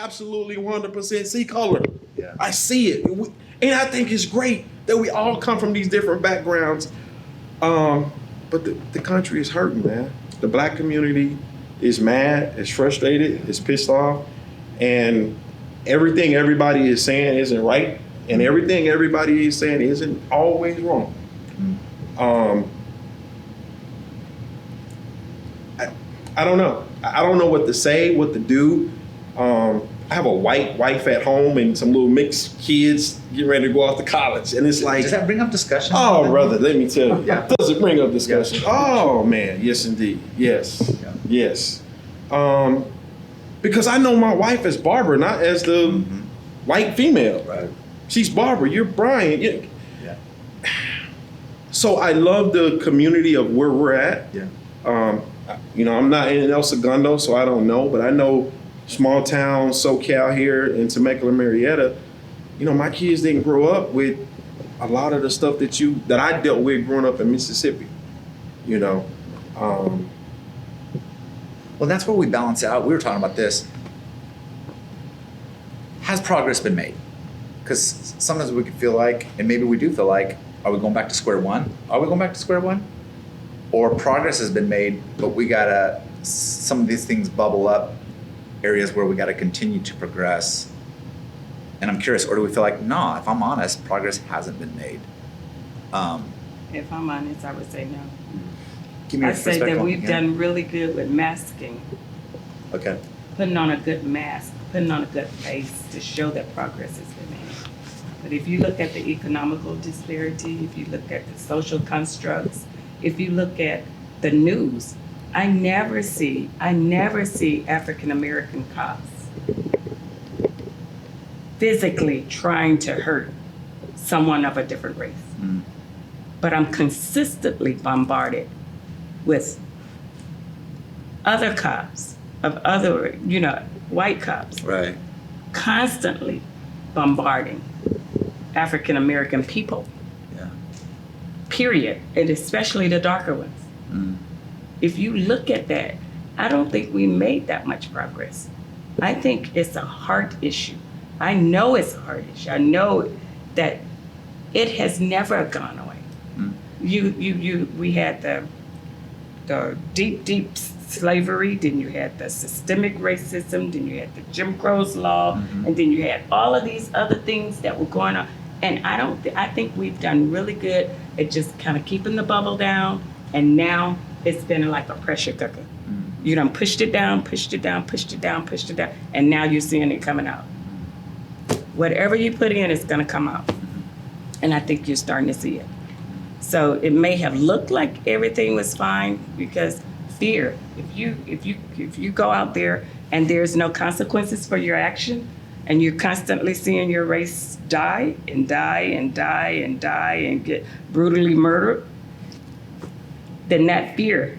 absolutely 100% see color. Yeah. I see it. And I think it's great that we all come from these different backgrounds. But the country is hurting, man. The black community is mad, is frustrated, is pissed off, and everything everybody is saying isn't right, and everything everybody is saying isn't always wrong. I don't know. I don't know what to say, what to do. I have a white wife at home and some little mixed kids getting ready to go off to college, and it's like, Does that bring up discussion? oh, brother, let me tell you. Yeah. Does it bring up discussion? Yeah. Oh, man, yes, indeed. Yes, Yeah. yes. Because I know my wife as Barbara, not as the white female. Right. She's Barbara, you're Brian. Yeah. So I love the community of where we're at. Yeah. I'm not in El Segundo, so I don't know, but I know small town SoCal here in Temecula, Marietta. My kids didn't grow up with a lot of the stuff that I dealt with growing up in Mississippi. Well, that's where we balance out. We were talking about this. Has progress been made? Because sometimes we can feel like, and maybe we do feel like, are we going back to square one? Are we going back to square one? Or progress has been made, but we gotta, some of these things bubble up, areas where we gotta continue to progress. And I'm curious, or do we feel like, no, if I'm honest, progress hasn't been made? If I'm honest, I would say no. Give me your I say perspective that on we've it. done really good with masking, Okay. putting on a good mask, putting on a good face to show that progress has been made. But if you look at the economical disparity, if you look at the social constructs, if you look at the news, I never see African American cops physically trying to hurt someone of a different race. Mm. But I'm consistently bombarded with other cops, of other, white cops, Right. constantly bombarding African American people, Yeah. period, and especially the darker ones. Mm. If you look at that, I don't think we made that much progress. I think it's a heart issue. I know it's a heart issue. I know that it has never gone away. Mm. We had the deep slavery, then you had the systemic racism, then you had the Jim Crow's law, and then you had all of these other things that were going on. And I think we've done really good at just kind of keeping the bubble down, and now it's been like a pressure cooker. You done pushed it down, pushed it down, pushed it down, pushed it down, and now you're seeing it coming out. Whatever you put in is gonna come out. And I think you're starting to see it. So it may have looked like everything was fine because fear. If you go out there and there's no consequences for your action, and you're constantly seeing your race die and die and die and die and get brutally murdered, then that fear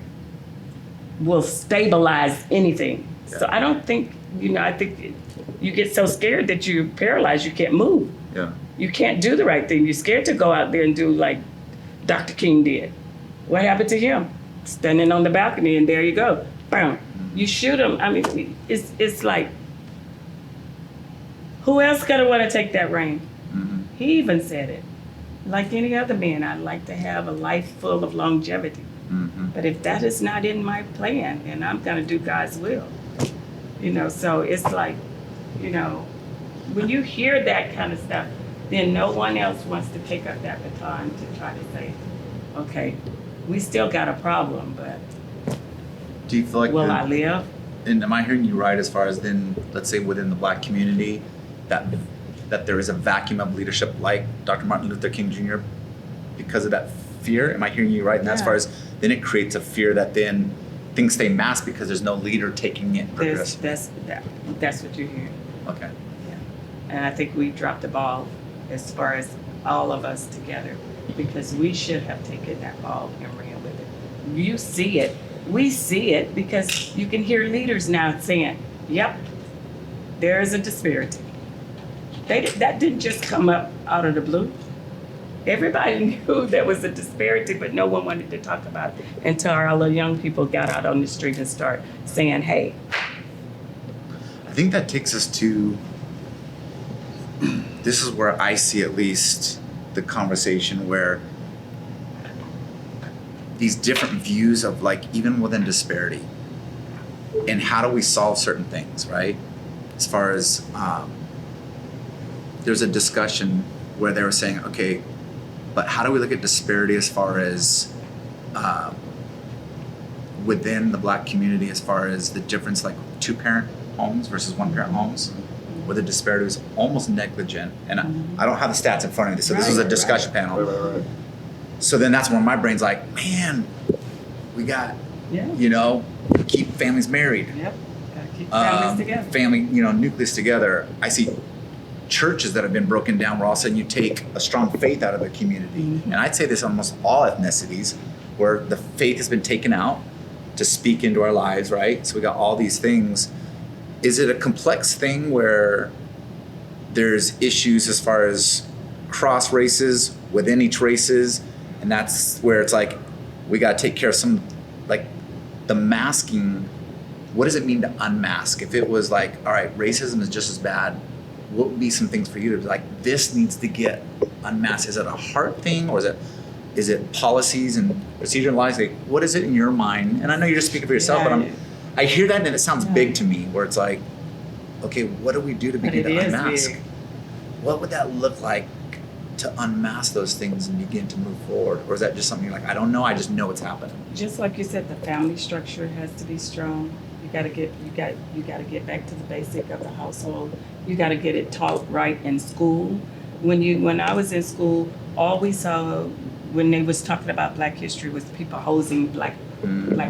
will stabilize anything. So I don't think, I think you get so scared that you're paralyzed, you can't move. Yeah. You can't do the right thing. You're scared to go out there and do like Dr. King did. What happened to him? Standing on the balcony and there you go. Bam. You shoot him. I mean, it's like, who else gonna want to take that reign? Mm-hmm. He even said it. Like any other man, I'd like to have a life full of longevity. Mm-hmm. But if that is not in my plan, then I'm gonna do God's will. So it's like, when you hear that kind of stuff, then no one else wants to pick up that baton to try to say, okay, we still got a problem, but Do you feel like will I live? And am I hearing you right as far as then, let's say within the Black community, that there is a vacuum of leadership like Dr. Martin Luther King Jr. because of that fear? Am I hearing you right? And as Yeah. far as then it creates a fear that then things stay masked because there's no leader taking it and progressing. That's what you're hearing. Okay. And I think we dropped the ball as far as all of us together, because we should have taken that ball and ran with it. You see it. We see it because you can hear leaders now saying, yep, there is a disparity. That didn't just come up out of the blue. Everybody knew there was a disparity, but no one wanted to talk about it until our little young people got out on the street and started saying, hey, think that takes us to, this is where I see at least the conversation where these different views of like even within disparity and how do we solve certain things, right? As far as there's a discussion where they were saying, okay, but how do we look at disparity as far as within the Black community, as far as the difference, like 2-parent homes versus 1-parent homes, where the disparity is almost negligent. And I don't have the stats in front of me, so this was a discussion panel. Right. So then that's when my brain's like, man, we got, Yeah. you know, keep families married. Yep. Gotta keep families together. Family, you know, nucleus together. I see churches that have been broken down where all of a sudden you take a strong faith out of the community. Mm-hmm. And I'd say this on almost all ethnicities, where the faith has been taken out to speak into our lives, right? So we got all these things. Is it a complex thing where there's issues as far as cross races within each races? And that's where it's like, we got to take care of some, like the masking. What does it mean to unmask? If it was like, all right, racism is just as bad, what would be some things for you to be like, this needs to get unmasked? Is it a heart thing, or is it policies and procedure and laws? Like, what is it in your mind? And I know you're just speaking for yourself, but I hear that and it sounds big to me, where it's like, okay, what do we do to begin to unmask? Big. What would that look like to unmask those things and begin to move forward? Or is that just something you're like, I don't know, I just know it's happening? Just like you said, the family structure has to be strong. You gotta get back to the basic of the household. You gotta get it taught right in school. When I was in school, all we saw when they was talking about Black history was people hosing black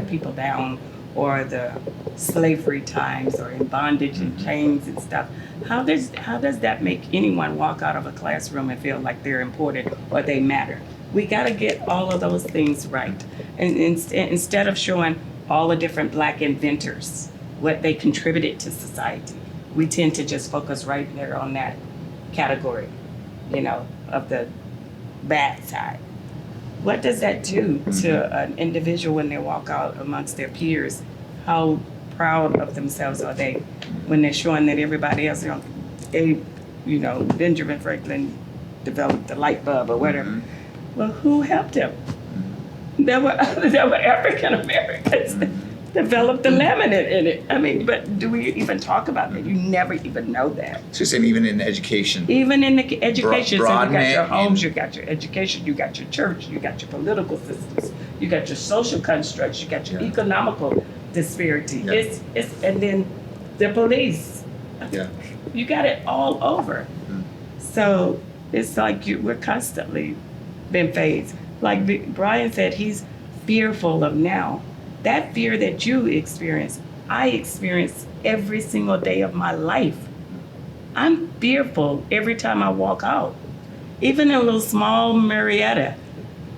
people down, or the slavery times, or in bondage and chains and stuff. How does that make anyone walk out of a classroom and feel like they're important or they matter? We got to get all of those things right. And instead of showing all the different Black inventors, what they contributed to society, we tend to just focus right there on that category, you know, of the bad side. What does that do to an individual when they walk out amongst their peers? How proud of themselves are they when they're showing that everybody else, Benjamin Franklin developed the light bulb or whatever. Well, who helped him? There were African Americans that developed the laminate in it. I mean, but do we even talk about that? You never even know that. So you're saying even in education? Even in the education, so you broaden got it your homes, and- you got your education, you got your church, you got your political systems, you got your social constructs, you got your Yeah. economical disparity. Yeah. It's and then the police. Yeah. You got it all over. So it's like we're constantly been phased. Like Brian said, he's fearful of now. That fear that you experience, I experience every single day of my life. I'm fearful every time I walk out. Even in a little small Marietta,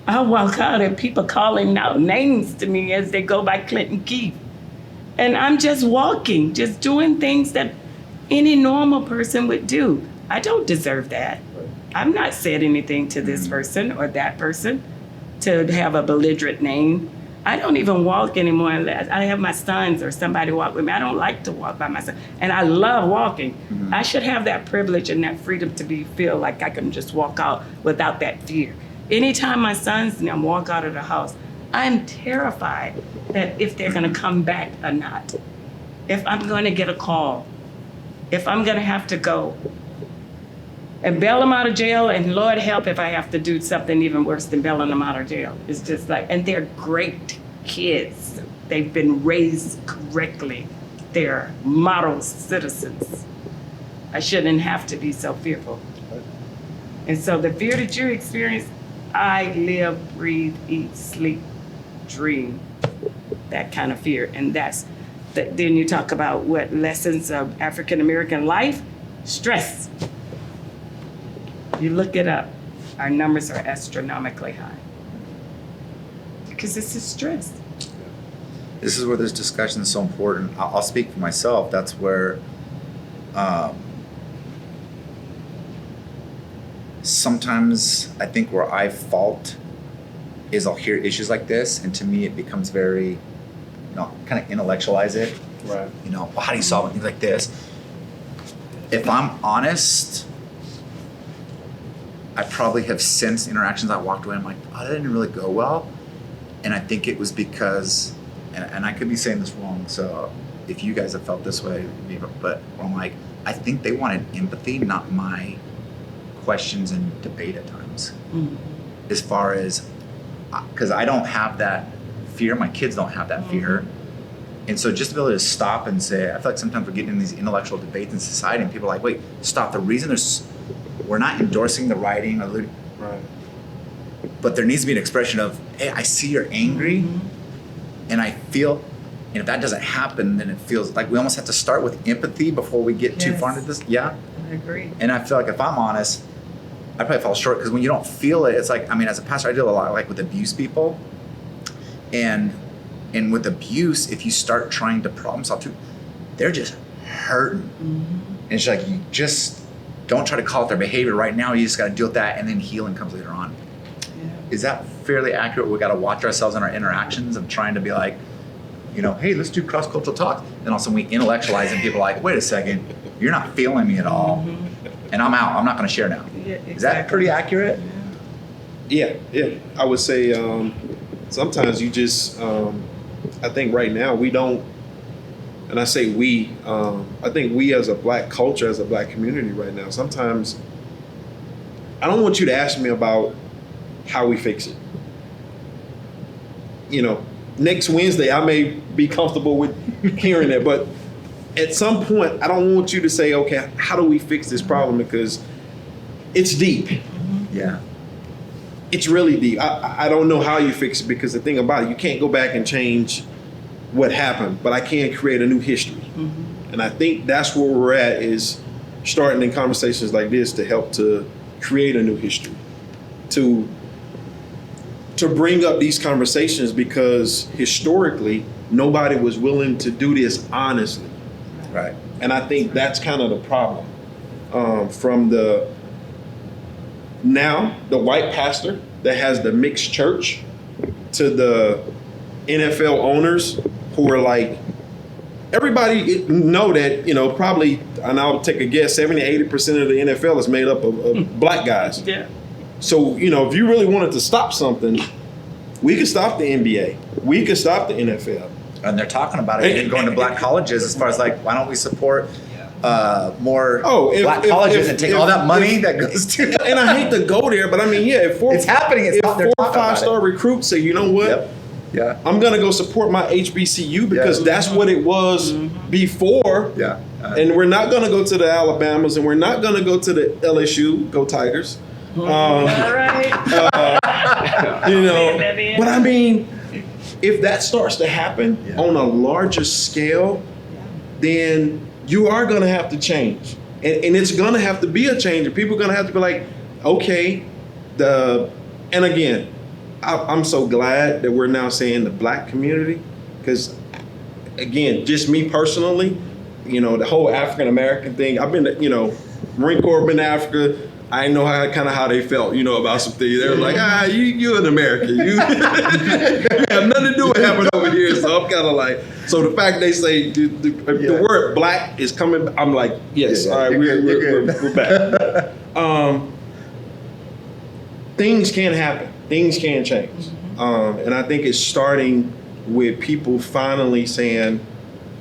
I walk out and people calling out names to me as they go by Clinton Keith. And I'm just walking, just doing things that any normal person would do. I don't deserve that. I've not said anything to this person or that person to have a belligerent name. I don't even walk anymore unless I have my sons or somebody walk with me. I don't like to walk by myself. And I love walking. I should have that privilege and that freedom to feel like I can just walk out without that fear. Anytime my sons and them walk out of the house, I'm terrified that if they're gonna come back or not. If I'm gonna get a call, if I'm gonna have to go and bail them out of jail, and Lord help if I have to do something even worse than bailing them out of jail. It's just like, and they're great kids. They've been raised correctly. They're model citizens. I shouldn't have to be so fearful. And so the fear that you experience, I live, breathe, eat, sleep, dream, that kind of fear. And then you talk about what lessons of African American life, stress. You look it up, our numbers are astronomically high. Because this is stress. This is where this discussion is so important. I'll speak for myself. That's where sometimes I think where I fault is I'll hear issues like this, and to me it becomes very, kind of intellectualize it. Right. Well, how do you solve things like this? if I'm honest, I probably have since interactions I walked away. I'm like, oh, that didn't really go well, and I think it was because, and I could be saying this wrong. So if you guys have felt this way, but I'm like, I think they wanted empathy, not my questions and debate at times. Mhm. As far as, because I don't have that fear, my kids don't have that fear. And so just to be able to stop and say, I feel like sometimes we're getting in these intellectual debates in society and people are like, wait, stop. The reason we're not endorsing the writing, Right. but there needs to be an expression of, hey, I see you're angry and I feel, and if that doesn't happen, then it feels like we almost have to start with empathy before we get too far Yes. into this. Yeah. I agree. And I feel like if I'm honest, I probably fall short because when you don't feel it, it's like, I mean, as a pastor, I deal a lot like with abuse people. And with abuse, if you start trying to problem solve too, they're just hurting. And it's like, you just don't try to call it their behavior right now. You just got to deal with that, and then healing comes later on. Yeah. Is that fairly accurate? We got to watch ourselves in our interactions of trying to be like, you know, hey, let's do cross-cultural talk. And all of a sudden we intellectualize and people are like, wait a second, you're not feeling me at all. And I'm out. I'm not going to share now. Yeah, Is that pretty accurate? Yeah. I would say sometimes you just, I think right now we don't, and I say we, I think we as a black culture, as a black community right now, sometimes I don't want you to ask me about how we fix it. You know, next Wednesday I may be comfortable with hearing it, but at some point I don't want you to say, okay, how do we fix this problem? Because it's deep. Yeah. It's really deep. I don't know how you fix it because the thing about it, you can't go back and change what happened, but I can create a new history. And I think that's where we're at, is starting in conversations like this to help to create a new history, to bring up these conversations, because historically nobody was willing to do this honestly. Right. And I think that's kind of the problem. From the white pastor that has the mixed church to the NFL owners who are like, everybody know that, you know, probably, and I'll take a guess, 70-80% of the NFL is made up of black guys. Yeah. So, you know, if you really wanted to stop something, we could stop the NBA. We could stop the NFL. And they're talking about it and going to black colleges as far as like, why don't we support more black colleges and take all that money that goes to them? And I hate to go there, but I mean, yeah, if It's happening. It's if not, 4 they're or talking about 5-star it. recruits say, you know what? Yep. Yeah. I'm gonna go support my HBCU because that's what it was before. Yeah. And we're not gonna go to the Alabamas, and we're not gonna go to the LSU. Go Tigers. All right. You know, That in. but I mean, if that starts to happen Yeah. on a larger scale, then you are gonna have to change, and it's gonna have to be a change. And people are gonna have to be like, okay, and again, I'm so glad that we're now saying the black community, because again, just me personally, you know, the whole African American thing. I've been, you know, Marine Corps, been to Africa. I know how they felt, you know, about some things. They were like, you're an American. You have nothing to do with what happened over here. So I'm kind of like, so the fact they say the word black is coming, I'm like, yes, Yeah, all right, you're we're back. Things can happen. Things can change. And I think it's starting with people finally saying,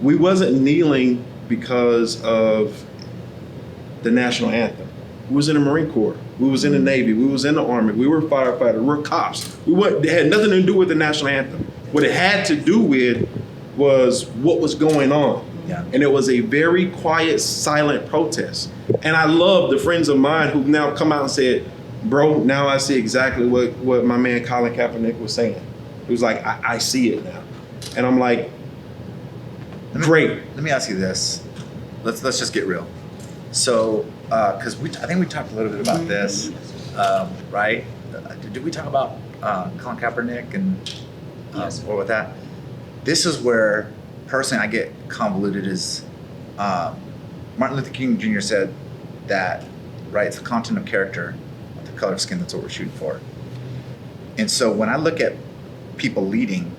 we wasn't kneeling because of the national anthem. We was in the Marine Corps. We was in the Navy. We was in the Army. We were firefighters. We were cops. It had nothing to do with the national anthem. What it had to do with was what was going on. Yeah. And it was a very quiet, silent protest. And I love the friends of mine who've now come out and said, bro, now I see exactly what my man Colin Kaepernick was saying. It was like, I see it now. And I'm like, great. Let me ask you this. Let's just get real. So, because I think we talked a little bit about this, right? Did we talk about Colin Kaepernick and Yes. or with that? This is where personally I get convoluted. Is Martin Luther King Jr. said that, right? It's the content of character, not the color of skin. That's what we're shooting for. And so when I look at people leading,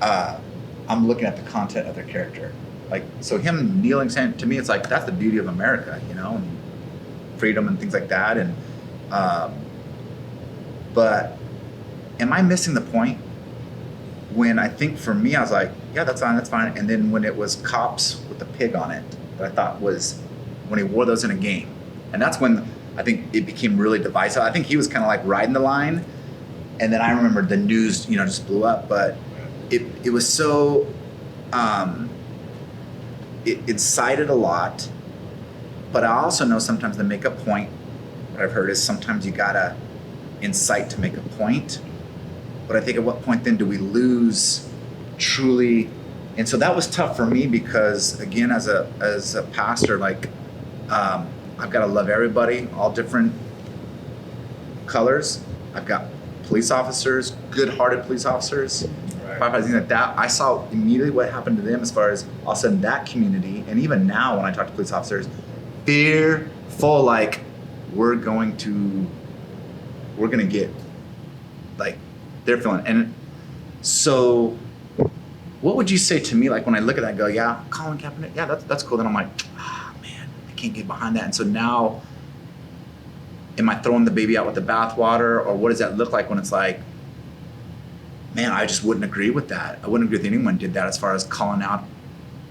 I'm looking at the content of their character. Like, so him kneeling, saying, to me, it's like, that's the beauty of America, you know, and freedom and things like that. And, but am I missing the point? When I think for me, I was like, yeah, that's fine, that's fine. And then when it was cops with the pig on it, that I thought was when he wore those in a game. And that's when I think it became really divisive. I think he was kind of like riding the line. And then I remember the news, you know, just blew up. But it was so, it incited a lot. But I also know sometimes to make a point, what I've heard is sometimes you gotta incite to make a point. But I think at what point then do we lose truly? And so that was tough for me because, again, as a pastor, like, I've got to love everybody, all different colors. I've got police officers, good-hearted police officers, firefighters, things like that. I saw immediately what happened to them as far as all of a sudden that community, and even now when I talk to police officers, fearful, like, we're going to get, like, they're feeling. And so what would you say to me, like, when I look at that and go, yeah, Colin Kaepernick, yeah, that's cool. Then I'm like, man, I can't get behind that. And so now, am I throwing the baby out with the bathwater, or what does that look like when it's like, man, I just wouldn't agree with that. I wouldn't agree with anyone did that as far as calling out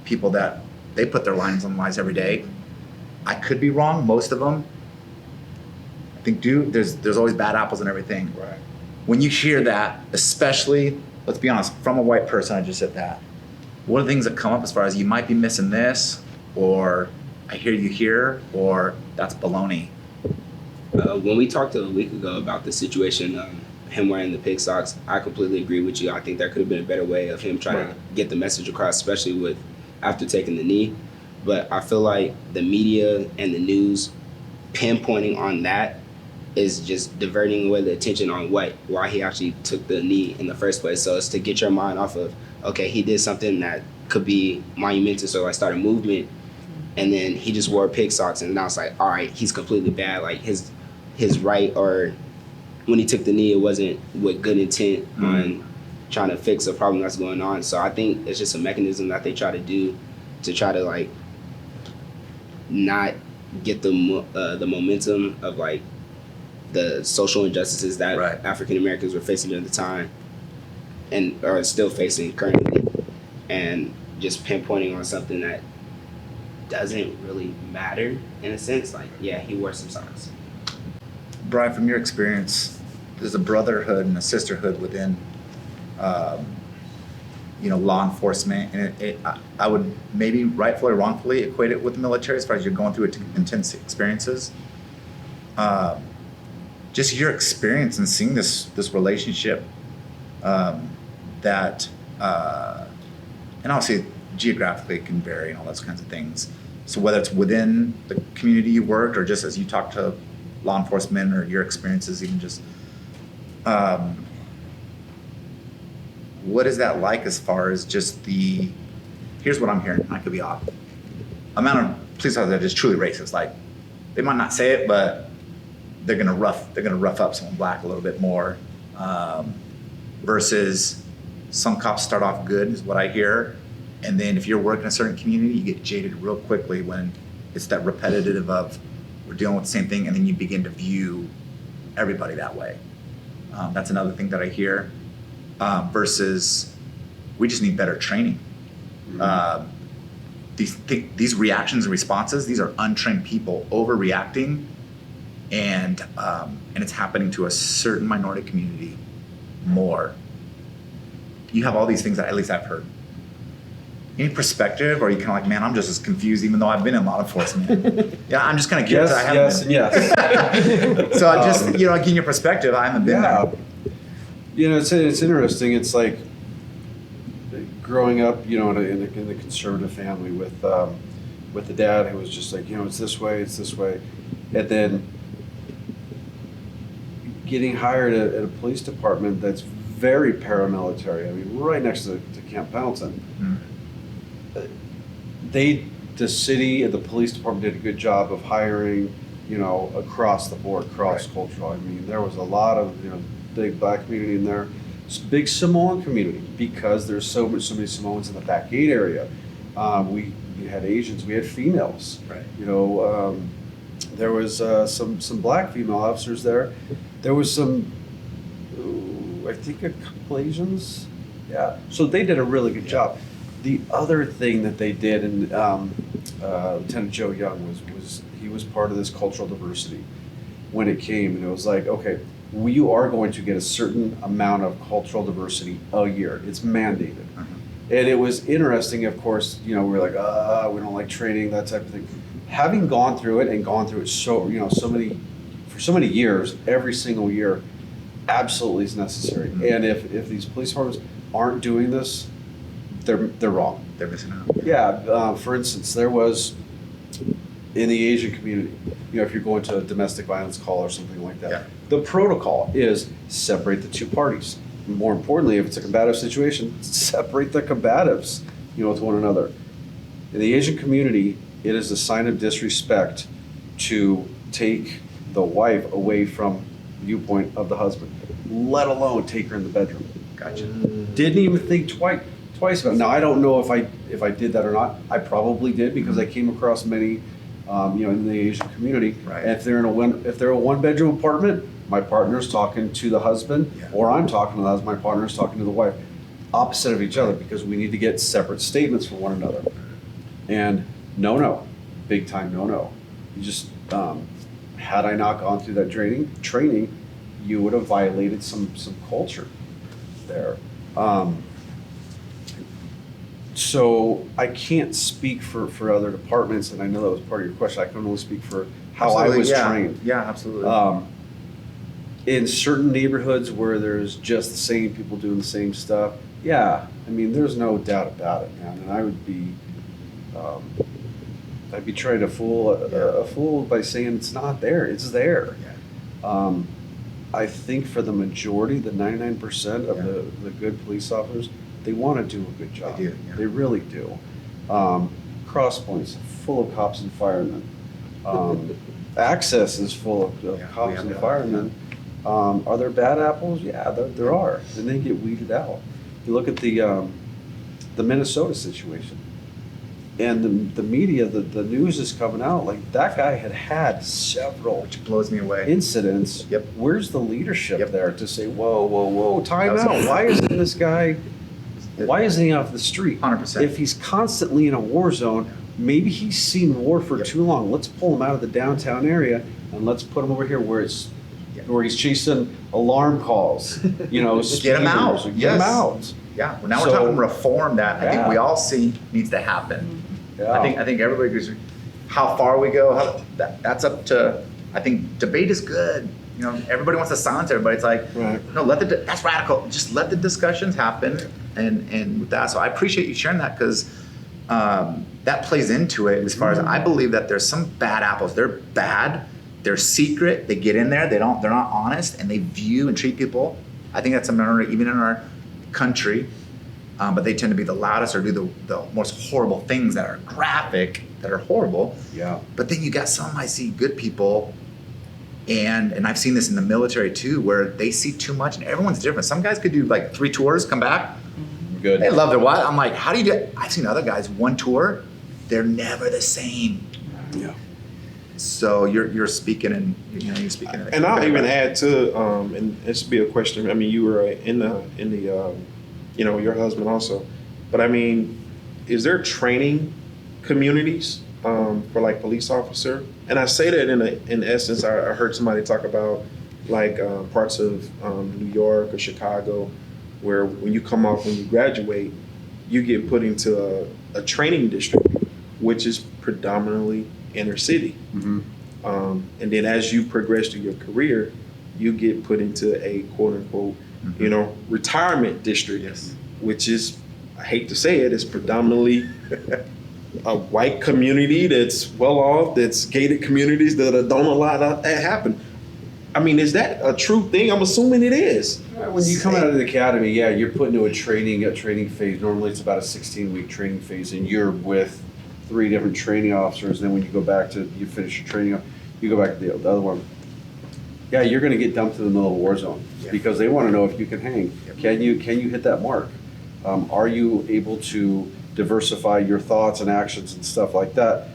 people that they put their lives on the lines every day. I could be wrong, most of them. I think there's always bad apples and everything. Right. When you hear that, especially, let's be honest, from a white person, I just said that. What are the things that come up as far as you might be missing this, or I hear you here, or that's baloney? When we talked a week ago about the situation, him wearing the pig socks, I completely agree with you. I think there could have been a better way of him trying to get the message across, especially with after taking the knee. But I feel like the media and the news pinpointing on that is just diverting away the attention on why he actually took the knee in the first place. So it's to get your mind off of, okay, he did something that could be monumental, so I start a movement, and then he just wore pig socks, and now it's like, all right, he's completely bad. Like his right, or when he took the knee, it wasn't with good intent on trying to fix a problem that's going on. So I think it's just a mechanism that they try to do to try to like not get the momentum of like the social injustices that African Americans were facing at the time and are still facing currently, and just pinpointing on something that doesn't really matter in a sense. Like, yeah, he wore some socks. Brian, from your experience, there's a brotherhood and a sisterhood within, law enforcement, and I would maybe rightfully or wrongfully equate it with the military as far as you're going through intense experiences. Just your experience in seeing this relationship that, and obviously geographically it can vary and all those kinds of things. So whether it's within the community you worked or just as you talk to law enforcement or your experiences, even just, what is that like as far as just here's what I'm hearing, I could be off, amount of police officers that is truly racist. Like, they might not say it, but they're gonna rough up someone black a little bit more, versus some cops start off good is what I hear, and then if you're working in a certain community, you get jaded real quickly when it's that repetitive of we're dealing with the same thing, and then you begin to view everybody that way. That's another thing that I hear, versus we just need better training. These reactions and responses, these are untrained people overreacting, and it's happening to a certain minority community more. You have all these things that at least I've heard. Any perspective, or are you kind of like, man, I'm just as confused even though I've been in law enforcement? Yeah, I'm just kind of curious. Yes. So I just, getting your perspective, I haven't been there. It's interesting. It's like growing up, in the conservative family with the dad who was just like, it's this way, and then getting hired at a police department that's very paramilitary. I mean, right next to Camp Pendleton. The city and the police department did a good job of hiring, across the board, cross-cultural. I mean, there was a lot of, big black community in there, big Samoan community, because there's so many Samoans in the back gate area. We had Asians, we had females. Right. You know, there was some black female officers there. There was some, I think a couple Asians. Yeah, so they did a really good job. The other thing that they did, and Lieutenant Joe Young was he was part of this cultural diversity when it came, and it was like, okay, you are going to get a certain amount of cultural diversity a year. It's mandated. And it was interesting, of course, you know, we were like, we don't like training, that type of thing. Having gone through it so, you know, for so many years, every single year, absolutely is necessary. And if these police departments aren't doing this, they're wrong. They're missing out. Yeah, for instance, there was in the Asian community, you know, if you're going to a domestic violence call or something like that, Yeah. the protocol is separate the two parties. More importantly, if it's a combative situation, separate the combatives, you know, to one another. In the Asian community, it is a sign of disrespect to take the wife away from the viewpoint of the husband, let alone take her in the bedroom. Gotcha. Didn't even think twice about it. Now, I don't know if I did that or not. I probably did because I came across many, you know, in the Asian community. Right. And if they're a one-bedroom apartment, my partner's talking to the husband, Yeah. or I'm talking to the husband, my partner's talking to the wife, opposite of each other, because we need to get separate statements from one another. And no, big time no. You just, had I not gone through that training, you would have violated some culture there. So I can't speak for other departments, and I know that was part of your question. I can only speak for how Absolutely, I was yeah. trained. Yeah, absolutely. In certain neighborhoods where there's just the same people doing the same stuff, yeah, I mean, there's no doubt about it, man. And I would be, I'd be trying to fool a fool by saying it's not there. It's there. Yeah. I think for the majority, the 99% of Yeah. the good police officers, they want to do a good job. They do, yeah. They really do. Cross Point's full of cops and firemen. Access is full of Yeah, we cops have and that, firemen. Are there bad apples? Yeah, there are, and they get weeded out. You look at the Minnesota situation, and the media, the news is coming out like that guy had several Which blows me away. incidents. Yep. Where's the leadership Yep. there to say, whoa, time That was out? Why isn't this guy? Why isn't he off the street? 100%. If he's constantly in a war zone, maybe he's seen war for Yep. too long. Let's pull him out of the downtown area and let's put him over here where it's Yep. where he's chasing alarm calls. You know, Get him out. speeders. Get Yes. him out. Yeah, well, now we're So- talking reform that I think Yeah. we all see needs to happen. Yeah. I think everybody agrees. How far we go, that's up to. I think debate is good. You know, everybody wants to silence everybody. It's like, Right. no, that's radical. Just let the discussions happen, and with that. So I appreciate you sharing that because that plays into it. As far as I believe that there's some bad apples. They're bad. They're secret. They get in there. They're not honest, and they view and treat people. I think that's even in our country. But they tend to be the loudest or do the most horrible things that are graphic, that are horrible. Yeah. But then you got some, I see good people, and I've seen this in the military too, where they see too much, and everyone's different. Some guys could do like 3 tours, come back, Good. they love their wife. I'm like, how do you do it? I've seen other guys, 1 tour, they're never the same. Yeah. So you're speaking, and you're speaking. And I'll even add to, and this would be a question. I mean, you were in the, you know, your husband also, but I mean, is there training communities for like police officer? And I say that in essence, I heard somebody talk about like parts of New York or Chicago, where when you come off, when you graduate, you get put into a training district, which is predominantly inner city. Mm-hmm. And then as you progress through your career, you get put into a quote unquote, you know, retirement district, Yes. which is, I hate to say it, it's predominantly a white community that's well off, that's gated communities that don't allow that happen. I mean, is that a true thing? I'm assuming it is. When you come out of the academy, yeah, you're put into a training phase. Normally it's about a 16-week training phase, and you're with 3 different training officers. Then when you go back to, you finish your training, you go back to the other one. Yeah, you're going to get dumped in the middle of a war zone Yeah. because they want to know if you can hang. Yep. Can you hit that mark? Are you able to diversify your thoughts and actions and stuff like that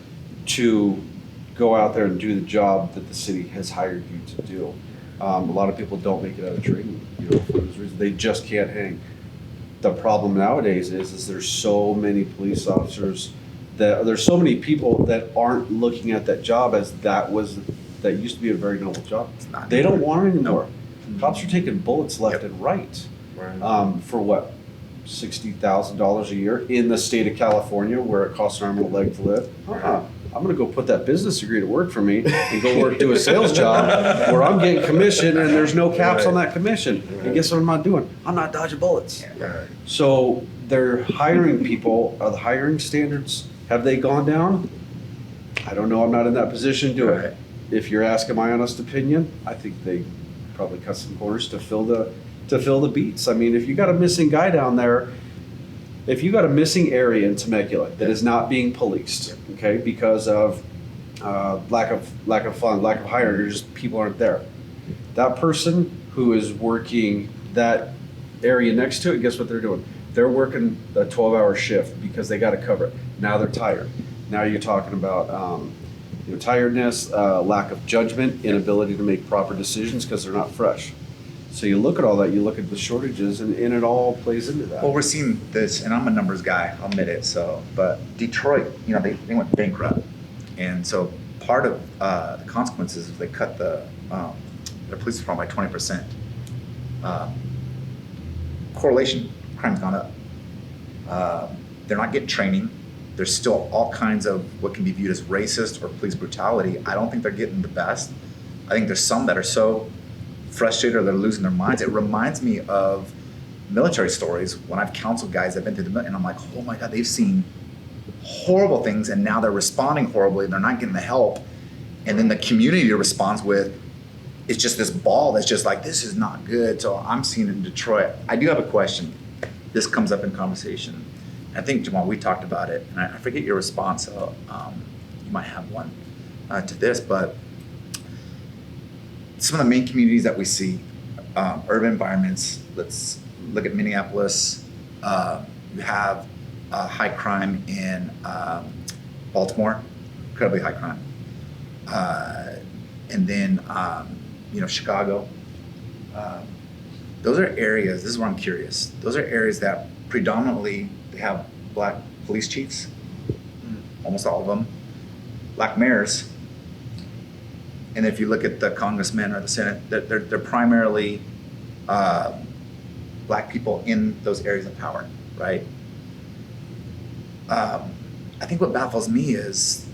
to go out there and do the job that the city has hired you to do. A lot of people don't make it out of training, for those reasons. They just can't hang. The problem nowadays is there's so many police officers there's so many people that aren't looking at that job as that used to be a very noble job. They don't want it anymore. Cops are taking bullets left and right. For what, $60,000 a year in the state of California, where it costs an arm and a leg to live. I'm gonna go put that business degree to work for me and go do a sales job where I'm getting commission and there's no caps on that commission. And guess what I'm not doing? I'm not dodging bullets. So they're hiring people. Are the hiring standards, have they gone down? I don't know. I'm not in that position to do it. If you're asking my honest opinion, I think they probably cut some corners to fill the beats. I mean, if you got a missing guy down there, if you got a missing area in Temecula that is not being policed, okay, because of lack of fund, lack of hiring, or just people aren't there, that person who is working that area next to it, guess what they're doing? They're working a 12-hour shift because they got to cover it. Now they're tired. Now you're talking about tiredness, lack of judgment, inability to make proper decisions because they're not fresh. So you look at all that, you look at the shortages, and it all plays into that. Well, we're seeing this, and I'm a numbers guy, I'll admit it. But Detroit, they went bankrupt, and so part of the consequences is they cut their police department by 20%. Correlation, crime's gone up. They're not getting training. There's still all kinds of what can be viewed as racist or police brutality. I don't think they're getting the best. I think there's some that are so frustrated or they're losing their minds. It reminds me of military stories when I've counseled guys that have been through the military, and I'm like, oh my God, they've seen horrible things and now they're responding horribly and they're not getting the help. And then the community responds with, it's just this ball that's just like, this is not good. So I'm seeing it in Detroit. I do have a question. This comes up in conversation. I think, Jamal, we talked about it, and I forget your response, so you might have one to this, but some of the main communities that we see, urban environments, let's look at Minneapolis. You have high crime in Baltimore, incredibly high crime. And then, Chicago. Those are areas, this is where I'm curious, those are areas that predominantly they have black police chiefs, almost all of them, black mayors. And if you look at the congressmen or the Senate, they're primarily black people in those areas of power, right? I think what baffles me is,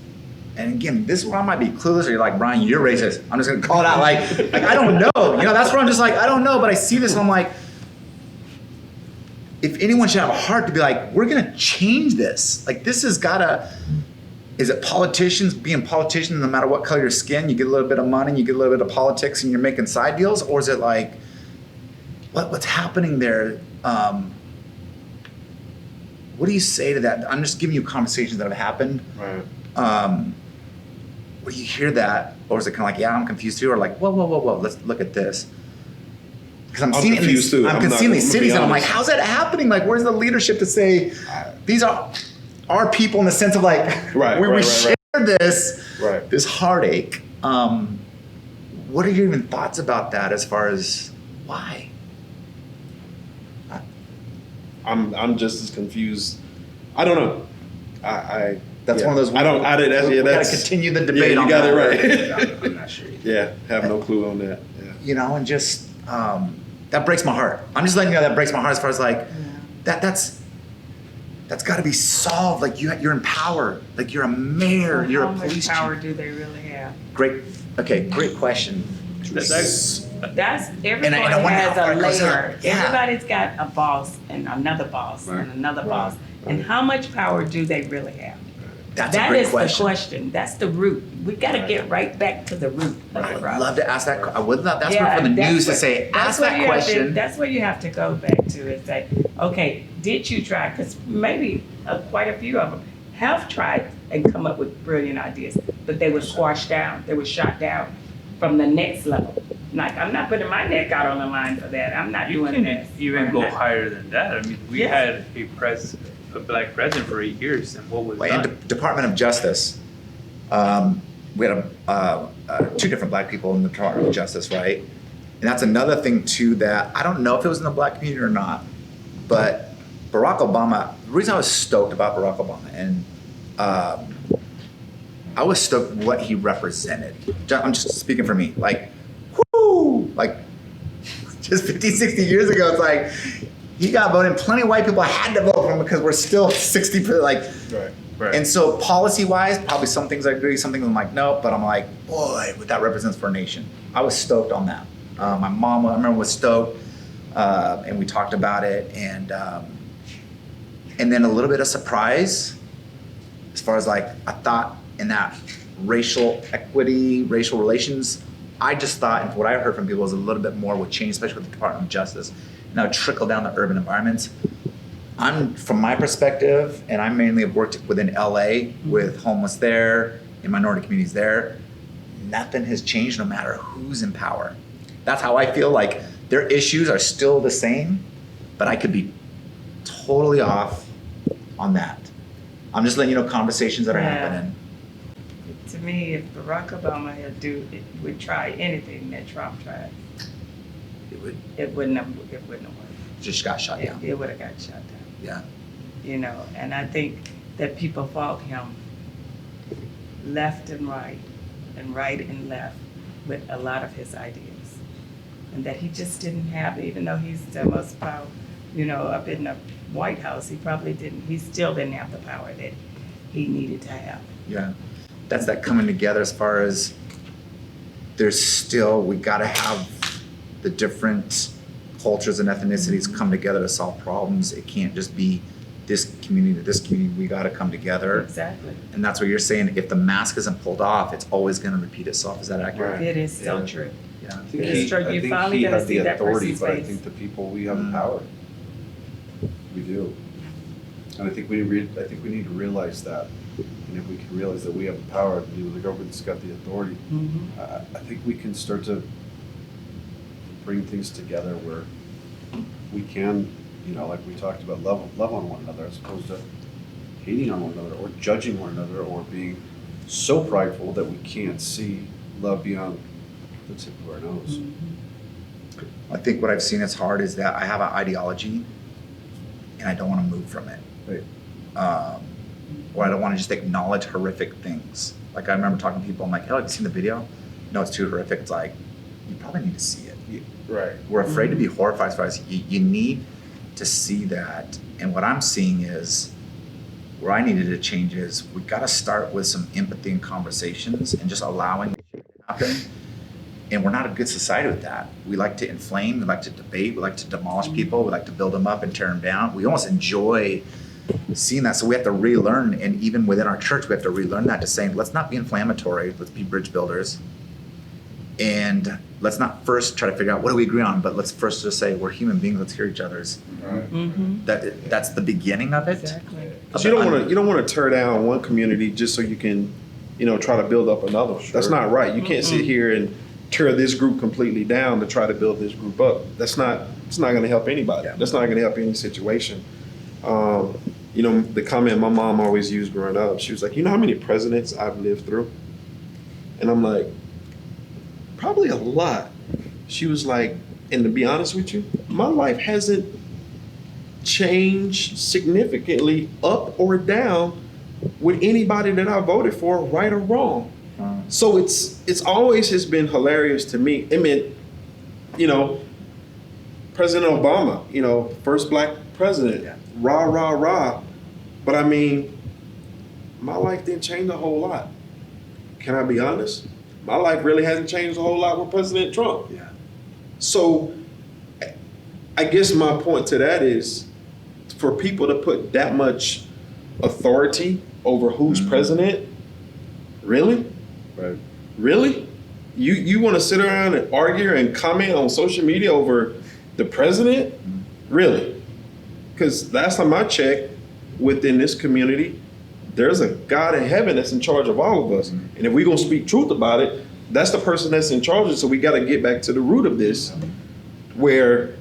and again, this is where I might be clueless, or you're like, Brian, you're racist. I'm just gonna call it out, like I don't know. That's where I'm just like, I don't know, but I see this and I'm like, if anyone should have a heart to be like, we're gonna change this. Like this has gotta, is it politicians being politicians no matter what color your skin, you get a little bit of money, you get a little bit of politics and you're making side deals? Or is it like, what's happening there? What do you say to that? I'm just giving you conversations that have happened. Right. Where you hear that, or is it kind of like, yeah, I'm confused too, or like, whoa, let's look at this. Because I'm seeing confused too. I'm seeing these cities, and I'm like, how's that happening? Like, where's the leadership to say these are our people in the sense of like, we share this heartache. What are your even thoughts about that as far as why? I'm just as confused. I don't know. That's one of those. We gotta continue the debate. Yeah, you got it right. I'm not sure. Yeah, have no clue on that. Yeah. And just that breaks my heart. I'm just letting you know that breaks my heart as far as like that's got to be solved. Like you're in power. Like you're a mayor. Well, you're a how much police power chief. do they really have? Great question. That's everybody And I wonder how has far a it goes layer. up. Yeah. Everybody's got a boss and another boss and another boss. And how much power do they really have? That's a That great is question. the question. That's the root. We got to get right back to the root of the I would problem. love to ask that. I would love. That's where for the news to say, ask that question. That's where you have to go back to and say, okay, did you try? Because maybe quite a few of them have tried and come up with brilliant ideas, but they were squashed down. They were shot down from the next level. Like, I'm not putting my neck out on the line for that. I'm not You doing can this. even I'm go not. higher than that. I mean, we Yeah. had a a black president for 8 years and what was And done. Department of Justice, we had two different black people in the Department of Justice, right? And that's another thing too that I don't know if it was in the black community or not, but Barack Obama, the reason I was stoked about Barack Obama, and I was stoked what he represented. I'm just speaking for me, like, whoo, like just 50, 60 years ago, it's like, he got voted, plenty of white people had to vote for him because we're still 60%, like, Right. and so policy-wise, probably some things I agree, some things I'm like, no, but I'm like, boy, what that represents for a nation. I was stoked on that. My mom, I remember, was stoked, and we talked about it, and then a little bit of surprise, as far as like, I thought in that racial equity, racial relations, I just thought, and what I heard from people was a little bit more would change, especially with the Department of Justice, and that would trickle down to urban environments. From my perspective, and I mainly have worked within LA with homeless there and minority communities there, nothing has changed no matter who's in power. That's how I feel. Like, their issues are still the same, but I could be totally off on that. I'm just letting you know conversations that are Yeah. happening. To me, if Barack Obama would try anything that Trump tried, It it wouldn't have worked. just got shut down. It would have got shut down. Yeah. You know, and I think that people fault him left and right and left with a lot of his ideas. And that he just didn't have, even though he's the most powerful, you know, up in the White House, he still didn't have the power that he needed to have. Yeah, that's that coming together as far as we gotta have the different cultures and ethnicities come together to solve problems. It can't just be this community to this community. We gotta come together. Exactly. And that's what you're saying. If the mask isn't pulled off, it's always gonna repeat itself. Is that accurate? It is so Yeah. true. Yeah. I think It is he, true. I You think finally he gotta had see the that authority, person's but I face. think the people, we have the power. We do. And I think we need to realize that. And if we can realize that we have the power, the government's got the authority, Mhm. I think we can start to bring things together where we can, like we talked about, love on one another as opposed to hating on one another or judging one another or being so prideful that we can't see love beyond the tip of our nose. I think what I've seen is hard is that I have an ideology and I don't wanna move from it. Right. Or I don't want to just acknowledge horrific things. Like, I remember talking to people, I'm like, oh, have you seen the video? No, it's too horrific. It's like, you probably need to see it. Right. We're afraid to be horrified as far as you need to see that. And what I'm seeing is, where I needed to change is, we got to start with some empathy and conversations and just allowing it to happen. And we're not a good society with that. We like to inflame, we like to debate, we like to demolish people, we like to build them up and tear them down. We almost enjoy seeing that, so we have to relearn, and even within our church, we have to relearn that to saying, let's not be inflammatory, let's be bridge builders. And let's not first try to figure out what do we agree on, but let's first just say we're human beings, let's hear each other's. Right. Mhm. That's the beginning of it. Exactly. But you don't want to tear down one community just so you can, try to build up another one. That's Sure. not right. You can't sit here and tear this group completely down to try to build this group up. It's not going to help anybody. Yeah. That's not going to help any situation. The comment my mom always used growing up, she was like, you know how many presidents I've lived through? And I'm like, probably a lot. She was like, and to be honest with you, my life hasn't changed significantly up or down with anybody that I voted for, right or wrong. So it's always has been hilarious to me. I mean, President Obama, first black president, Yeah. rah, rah, rah. But I mean, my life didn't change a whole lot. Can I be honest? My life really hasn't changed a whole lot with President Trump. Yeah. So I guess my point to that is for people to put that much authority over who's president, really? Right. Really? You want to sit around and argue and comment on social media over the president? Really? Because last time I checked, within this community, there's a God in heaven that's in charge of all of us. And if we're going to speak truth about it, that's the person that's in charge. So we got to get back to the root of this, where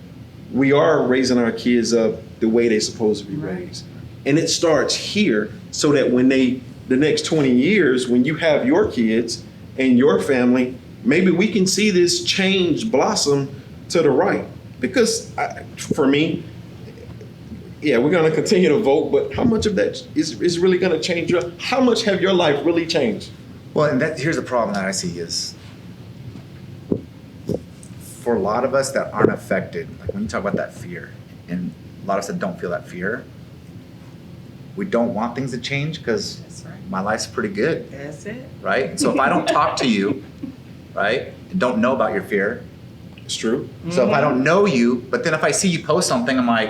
we are raising our kids up the way they're supposed to be raised. And it starts here so that when the next 20 years, when you have your kids and your family, maybe we can see this change blossom to the right. Because for me, yeah, we're going to continue to vote, but how much of that is really going to change how much have your life really changed? Well, and here's the problem that I see is for a lot of us that aren't affected, like when you talk about that fear, and a lot of us that don't feel that fear, we don't want things to change because That's right. my life's pretty good, That's it. right? And so if I don't talk to you, right, and don't know about your fear, It's true. so if I don't know you, but then if I see you post something, I'm like,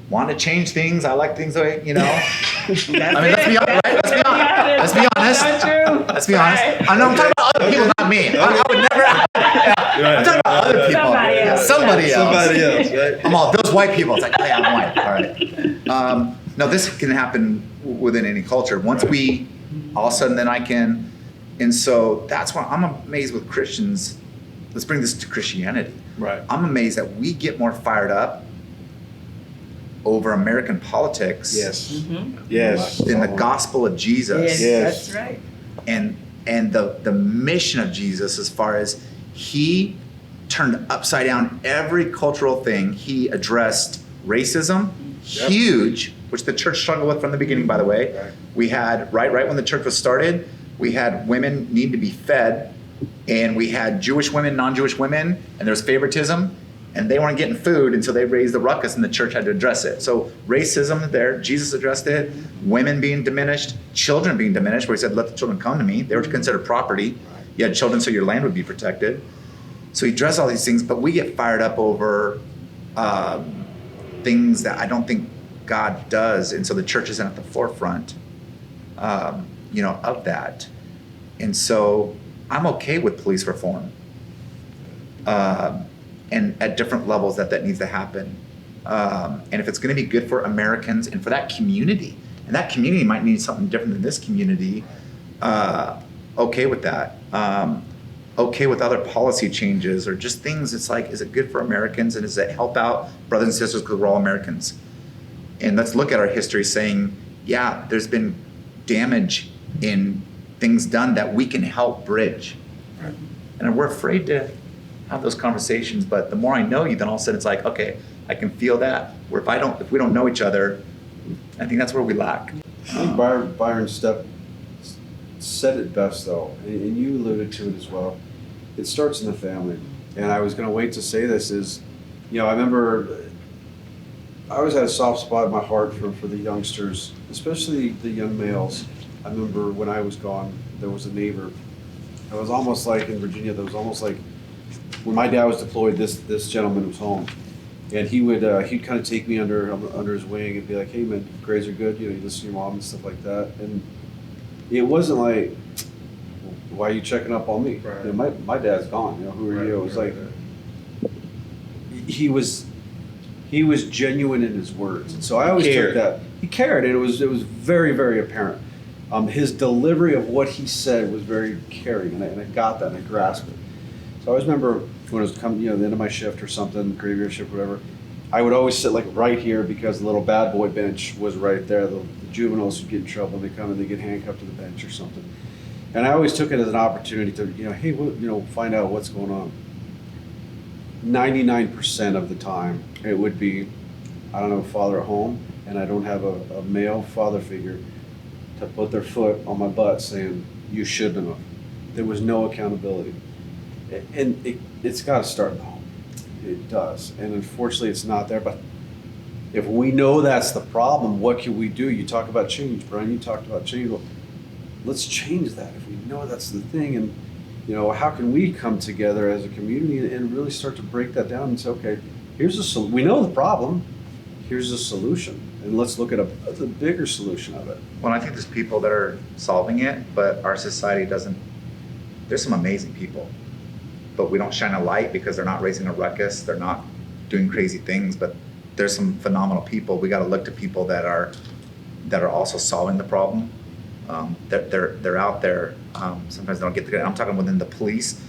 want to change things, I like things the way, you know? That's I mean, let's be honest, right? Let's be honest. That's not true. Let's be honest. Right. I know I'm talking about other people, not me. I would never. I'm talking about other people. Somebody else. Somebody else. Somebody else, right? I'm all those white people. It's like, oh yeah, I'm white. All right. No, this can happen within any culture. Once we, all of a sudden, then I can, and so that's why I'm amazed with Christians. Let's bring this to Christianity. Right. I'm amazed that we get more fired up over American politics Yes. Mhm. Yes. than the gospel of Jesus. Yes, Yes. that's right. and the mission of Jesus, as far as he turned upside down every cultural thing. He addressed racism, Yep. huge, which the church struggled with from the beginning, by the way. Right. We had, right when the church was started, we had women need to be fed, and we had Jewish women, non-Jewish women, and there was favoritism, and they weren't getting food, and so they raised the ruckus, and the church had to address it. So racism there, Jesus addressed it. Women being diminished, children being diminished, where he said, let the children come to me. They were considered property. You had children so your land would be protected. So he addressed all these things, but we get fired up over things that I don't think God does, and so the church isn't at the forefront, of that. And so I'm okay with police reform, and at different levels that needs to happen. And if it's going to be good for Americans and for that community, and that community might need something different than this community, okay with that. Okay with other policy changes or just things. It's like, is it good for Americans, and does it help out brothers and sisters because we're all Americans? And let's look at our history saying, yeah, there's been damage in things done that we can help bridge. And we're afraid to have those conversations, but the more I know you, then all of a sudden it's like, okay, I can feel that. Where if we don't know each other, I think that's where we lack. I think Byron said it best though, and you alluded to it as well. It starts in the family. And I was gonna wait to say this is, I remember I always had a soft spot in my heart for the youngsters, especially the young males. I remember when I was gone, there was a neighbor. It was almost like in Virginia, there was almost like when my dad was deployed, this gentleman was home. And he'd kind of take me under his wing and be like, hey man, grades are good, you listen to your mom and stuff like that. And it wasn't like, why are you checking up on me? Right. My dad's gone, who are you? It was like, he was genuine in his words. And so I always Cared. took that. He cared, and it was very, very apparent. His delivery of what he said was very caring, and I got that, and I grasped it. So I always remember when it was coming, the end of my shift or something, graveyard shift, whatever, I would always sit like right here because the little bad boy bench was right there. The juveniles would get in trouble, and they come and they get handcuffed to the bench or something. And I always took it as an opportunity to, hey, find out what's going on. 99% of the time, it would be, I don't have a father at home, and I don't have a male father figure to put their foot on my butt saying, you shouldn't have. There was no accountability. And it's got to start in the home. It does. And unfortunately, it's not there. But if we know that's the problem, what can we do? You talk about change, Brian. You talked about change. Well, let's change that if we know that's the thing. And, how can we come together as a community and really start to break that down and say, okay, we know the problem. Here's a solution. And let's look at the bigger solution of it. Well, I think there's people that are solving it, but our society doesn't. There's some amazing people, but we don't shine a light because they're not raising a ruckus. They're not doing crazy things, but there's some phenomenal people. We got to look to people that are also solving the problem. They're out there. Sometimes they don't get the credit. I'm talking within the police.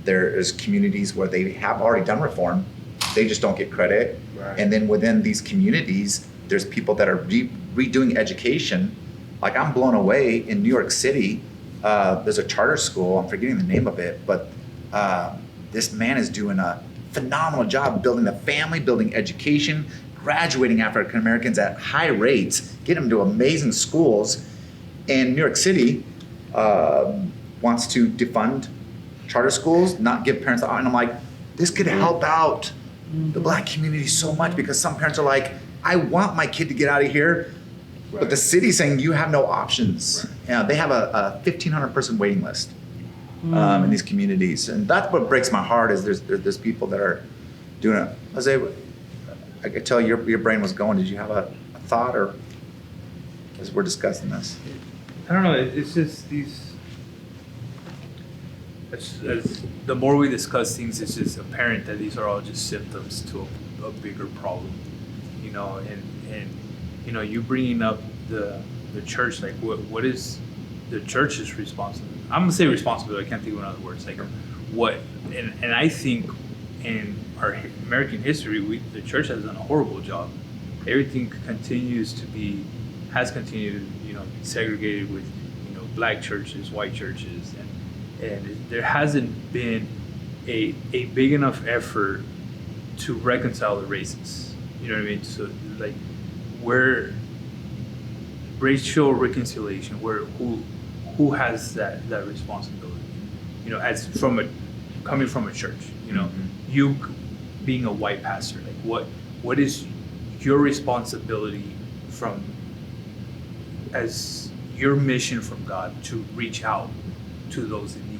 There is communities where they have already done reform. They just don't get credit. Right. And then within these communities, There's people that are redoing education. Like I'm blown away in New York City. There's a charter school. I'm forgetting the name of it, but this man is doing a phenomenal job building the family, building education, graduating African Americans at high rates, getting them to amazing schools. And New York City wants to defund charter schools, not give parents, and I'm like, this could help out the Black community so much, because some parents are like, I want my kid to get out of here, but the city's saying you have no options. They have a 1,500 person waiting list in these communities, and that's what breaks my heart. Is there's people that are doing it. Jose, I could tell your brain was going. Did you have a thought, or as we're discussing this? I don't know. It's just these. As the more we discuss things, it's just apparent that these are all just symptoms to a bigger problem, you know. And you know, you bringing up the church, like what is the church's responsibility? I'm gonna say responsibility. I can't think of another word. It's like what, and I think in our American history, the church has done a horrible job. Everything has continued to, you know, be segregated with, you know, black churches, white churches, and there hasn't been a big enough effort to reconcile the races. You know what I mean? So like, where racial reconciliation, who has that responsibility? You know, as coming from a church. You know, you being a white pastor, like what is your responsibility as your mission from God to reach out to those in need?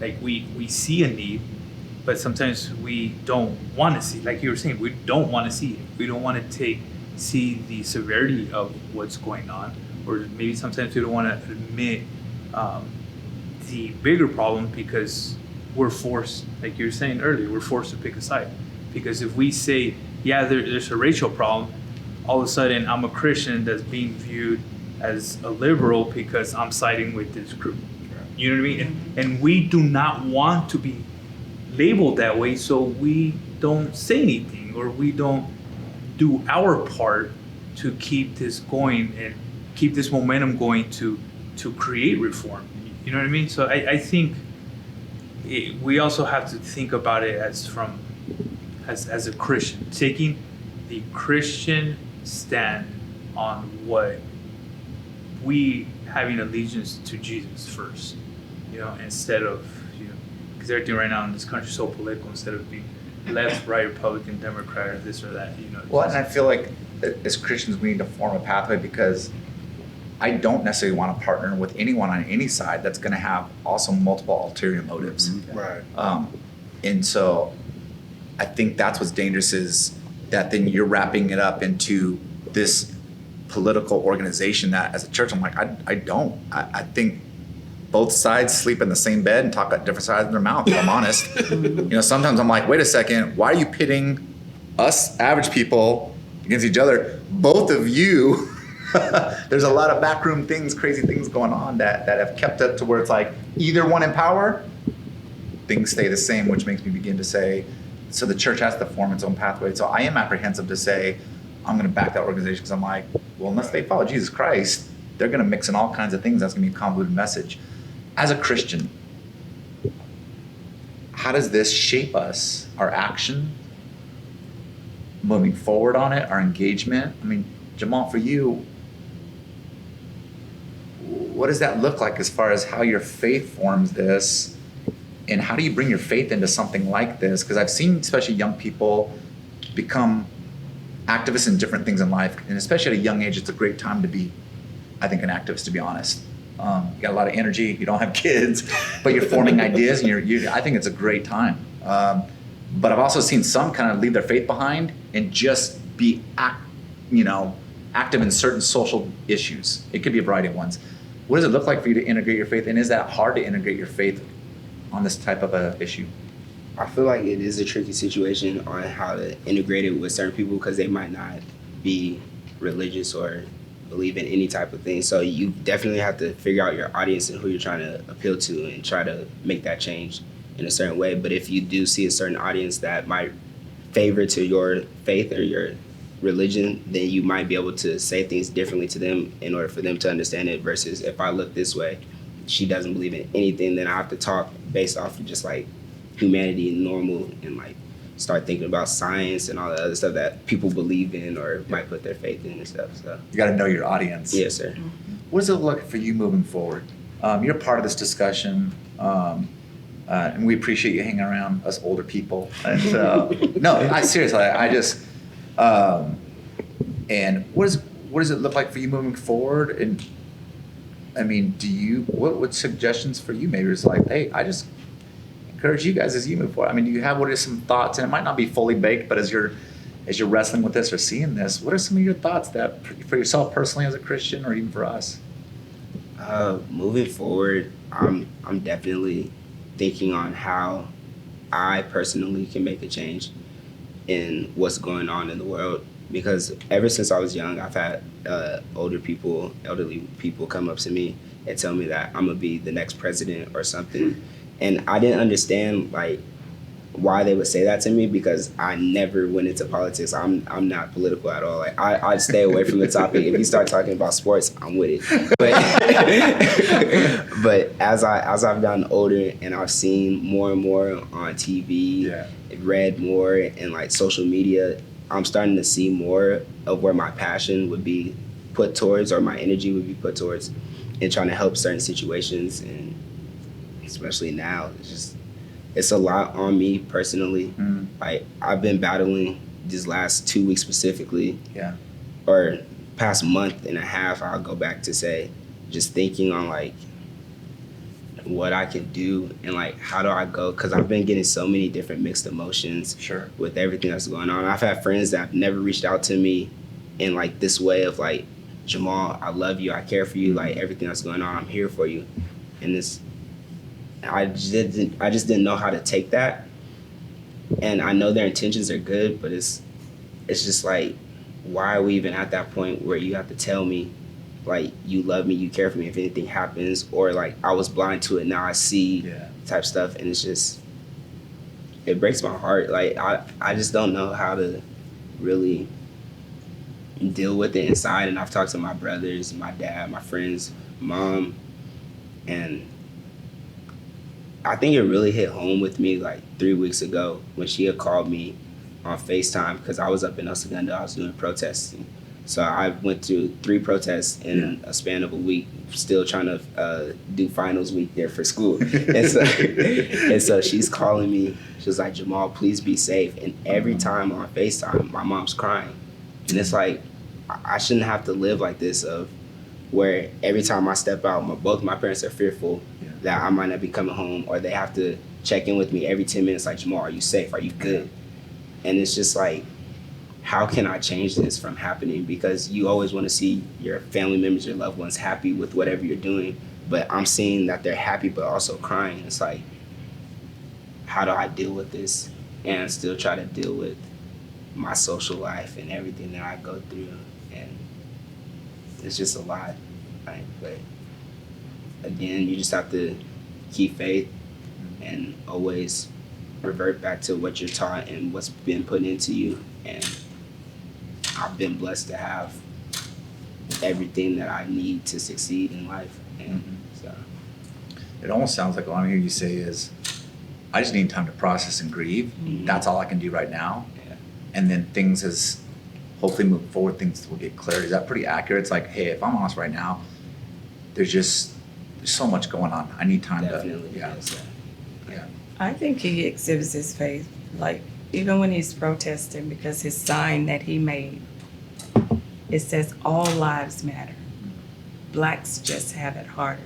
Like we see a need, but sometimes we don't want to see. Like you were saying, we don't want to see it. We don't want to see the severity of what's going on, or maybe sometimes we don't want to admit the bigger problem, because we're forced, like you were saying earlier, we're forced to pick a side. Because if we say, yeah, there's a racial problem, all of a sudden I'm a Christian that's being viewed as a liberal because I'm siding with this group. You know what I mean? And we do not want to be labeled that way, so we don't say anything, or we don't do our part to keep this going and keep this momentum going to create reform. You know what I mean? So I think we also have to think about it as a Christian, taking the Christian stand on what we having allegiance to Jesus first, you know, instead of, you know, because everything right now in this country is so political, instead of being left, right, Republican, Democrat, or this or that, you know. Well, and I feel like as Christians, we need to form a pathway, because I don't necessarily want to partner with anyone on any side that's going to have also multiple ulterior motives. Right. And so I think that's what's dangerous, is that then you're wrapping it up into this political organization that, as a church, I'm like, I don't. I think both sides sleep in the same bed and talk out different sides of their mouth, if I'm honest. You know, sometimes I'm like, wait a second, why are you pitting us average people against each other? Both of you, there's a lot of backroom things, crazy things going on that have kept it to where it's like, either one in power, things stay the same, which makes me begin to say, so the church has to form its own pathway. So I am apprehensive to say, I'm going to back that organization, because I'm like, well, unless they follow Jesus Christ, they're going to mix in all kinds of things. That's going to be a convoluted message. As a Christian, how does this shape us, our action, moving forward on it, our engagement? I mean, Jamal, for you, what does that look like as far as how your faith forms this, and how do you bring your faith into something like this? Because I've seen, especially young people, become activists in different things in life, and especially at a young age, it's a great time to be, I think, an activist, to be honest. You got a lot of energy, you don't have kids, but you're forming ideas, and I think it's a great time. But I've also seen some kind of leave their faith behind and just be active in certain social issues. It could be a variety of ones. What does it look like for you to integrate your faith, and is that hard to integrate your faith on this type of a issue? I feel like it is a tricky situation on how to integrate it with certain people, because they might not be religious or believe in any type of thing. So you definitely have to figure out your audience and who you're trying to appeal to, and try to make that change in a certain way. But if you do see a certain audience that might favor to your faith or your religion, then you might be able to say things differently to them in order for them to understand it. Versus if I look this way, she doesn't believe in anything, then I have to talk based off of just like humanity and normal, and like start thinking about science and all the other stuff that people believe in or might put their faith in and stuff. So You got to know your audience. yes, sir. What does it look like for you moving forward? You're part of this discussion, and we appreciate you hanging around us older people. And, no, I seriously, I just. And what does it look like for you moving forward? And I mean, what would suggestions for you? Maybe it's like, hey, I just encourage you guys as you move forward. I mean, what are some thoughts? And it might not be fully baked, but as you're wrestling with this or seeing this, what are some of your thoughts that for yourself personally as a Christian, or even for us? Moving forward, I'm definitely thinking on how I personally can make a change in what's going on in the world. Because ever since I was young, I've had elderly people come up to me and tell me that I'm gonna be the next president or something, and I didn't understand like why they would say that to me, because I never went into politics. I'm not political at all. Like I stay away from the topic. If you start talking about sports, I'm with it. But as I've gotten older and I've seen more and more on TV, read more and like social media, I'm starting to see more of where my passion would be put towards, or my energy would be put towards, in trying to help certain situations. And especially now, it's a lot on me personally. Like I've been battling these last 2 weeks specifically, or past month and a half, I'll go back to say, just thinking on like what I can do and like how do I go, because I've been getting so many different mixed emotions with everything that's going on. I've had friends that have never reached out to me in like this way of like, Jamal, I love you, I care for you, like everything that's going on, I'm here for you. And I just didn't know how to take that. And I know their intentions are good, but it's just like, why are we even at that point where you have to tell me like you love me, you care for me if anything happens, or like I was blind to it, now I see type stuff. And it's just, it breaks my heart. Like I just don't know how to really deal with it inside. And I've talked to my brothers, my dad, my friends, mom, and I think it really hit home with me like 3 weeks ago when she had called me on FaceTime, because I was up in El Segundo, I was doing protesting. So I went through 3 protests in a span of a week, still trying to do finals week there for school. And so she's calling me. She was like, Jamal, please be safe. And every time on FaceTime, my mom's crying. And it's like, I shouldn't have to live like this, of where every time I step out, both my parents are fearful that I might not be coming home, or they have to check in with me every 10 minutes like, Jamal, are you safe? Are you good? And it's just like, how can I change this from happening? Because you always want to see your family members, your loved ones happy with whatever you're doing. But I'm seeing that they're happy but also crying. It's like, how do I deal with this and still try to deal with my social life and everything that I go through? And it's just a lot, right? But again, you just have to keep faith and always revert back to what you're taught and what's been put into you. And I've been blessed to have everything that I need to succeed in life. And so It almost sounds like what I'm hearing you say is, I just need time to process and grieve. That's all I can do right now. And then things as hopefully move forward, things will get clarity. Is that pretty accurate? It's like, hey, if I'm honest right now, there's so much going on. I need time definitely, to I think he exhibits his faith, like even when he's protesting, because his sign that he made, it says all lives matter. Blacks just have it harder.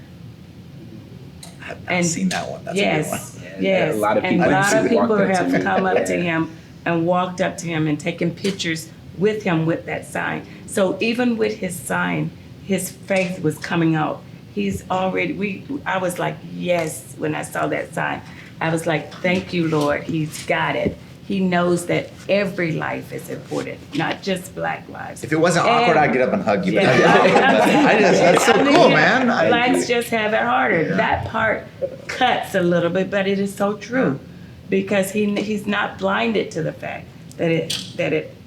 I've not And- seen that one. That's a good one. Yes, a lot of and people a lot of people walked up to have me. come up to Yeah. him and walked up to him and taken pictures with him with that sign. So even with his sign, his faith was coming out. He's already, I was like, yes, when I saw that sign. I was like, thank you, Lord, he's got it. He knows that every life is important, not just Black lives. If it wasn't awkward, I'd get up and hug you. But Yeah. that's so I mean, cool, yeah, man. Blacks just have it harder. That part cuts a little bit, but it is so true, because he's not blinded to the fact that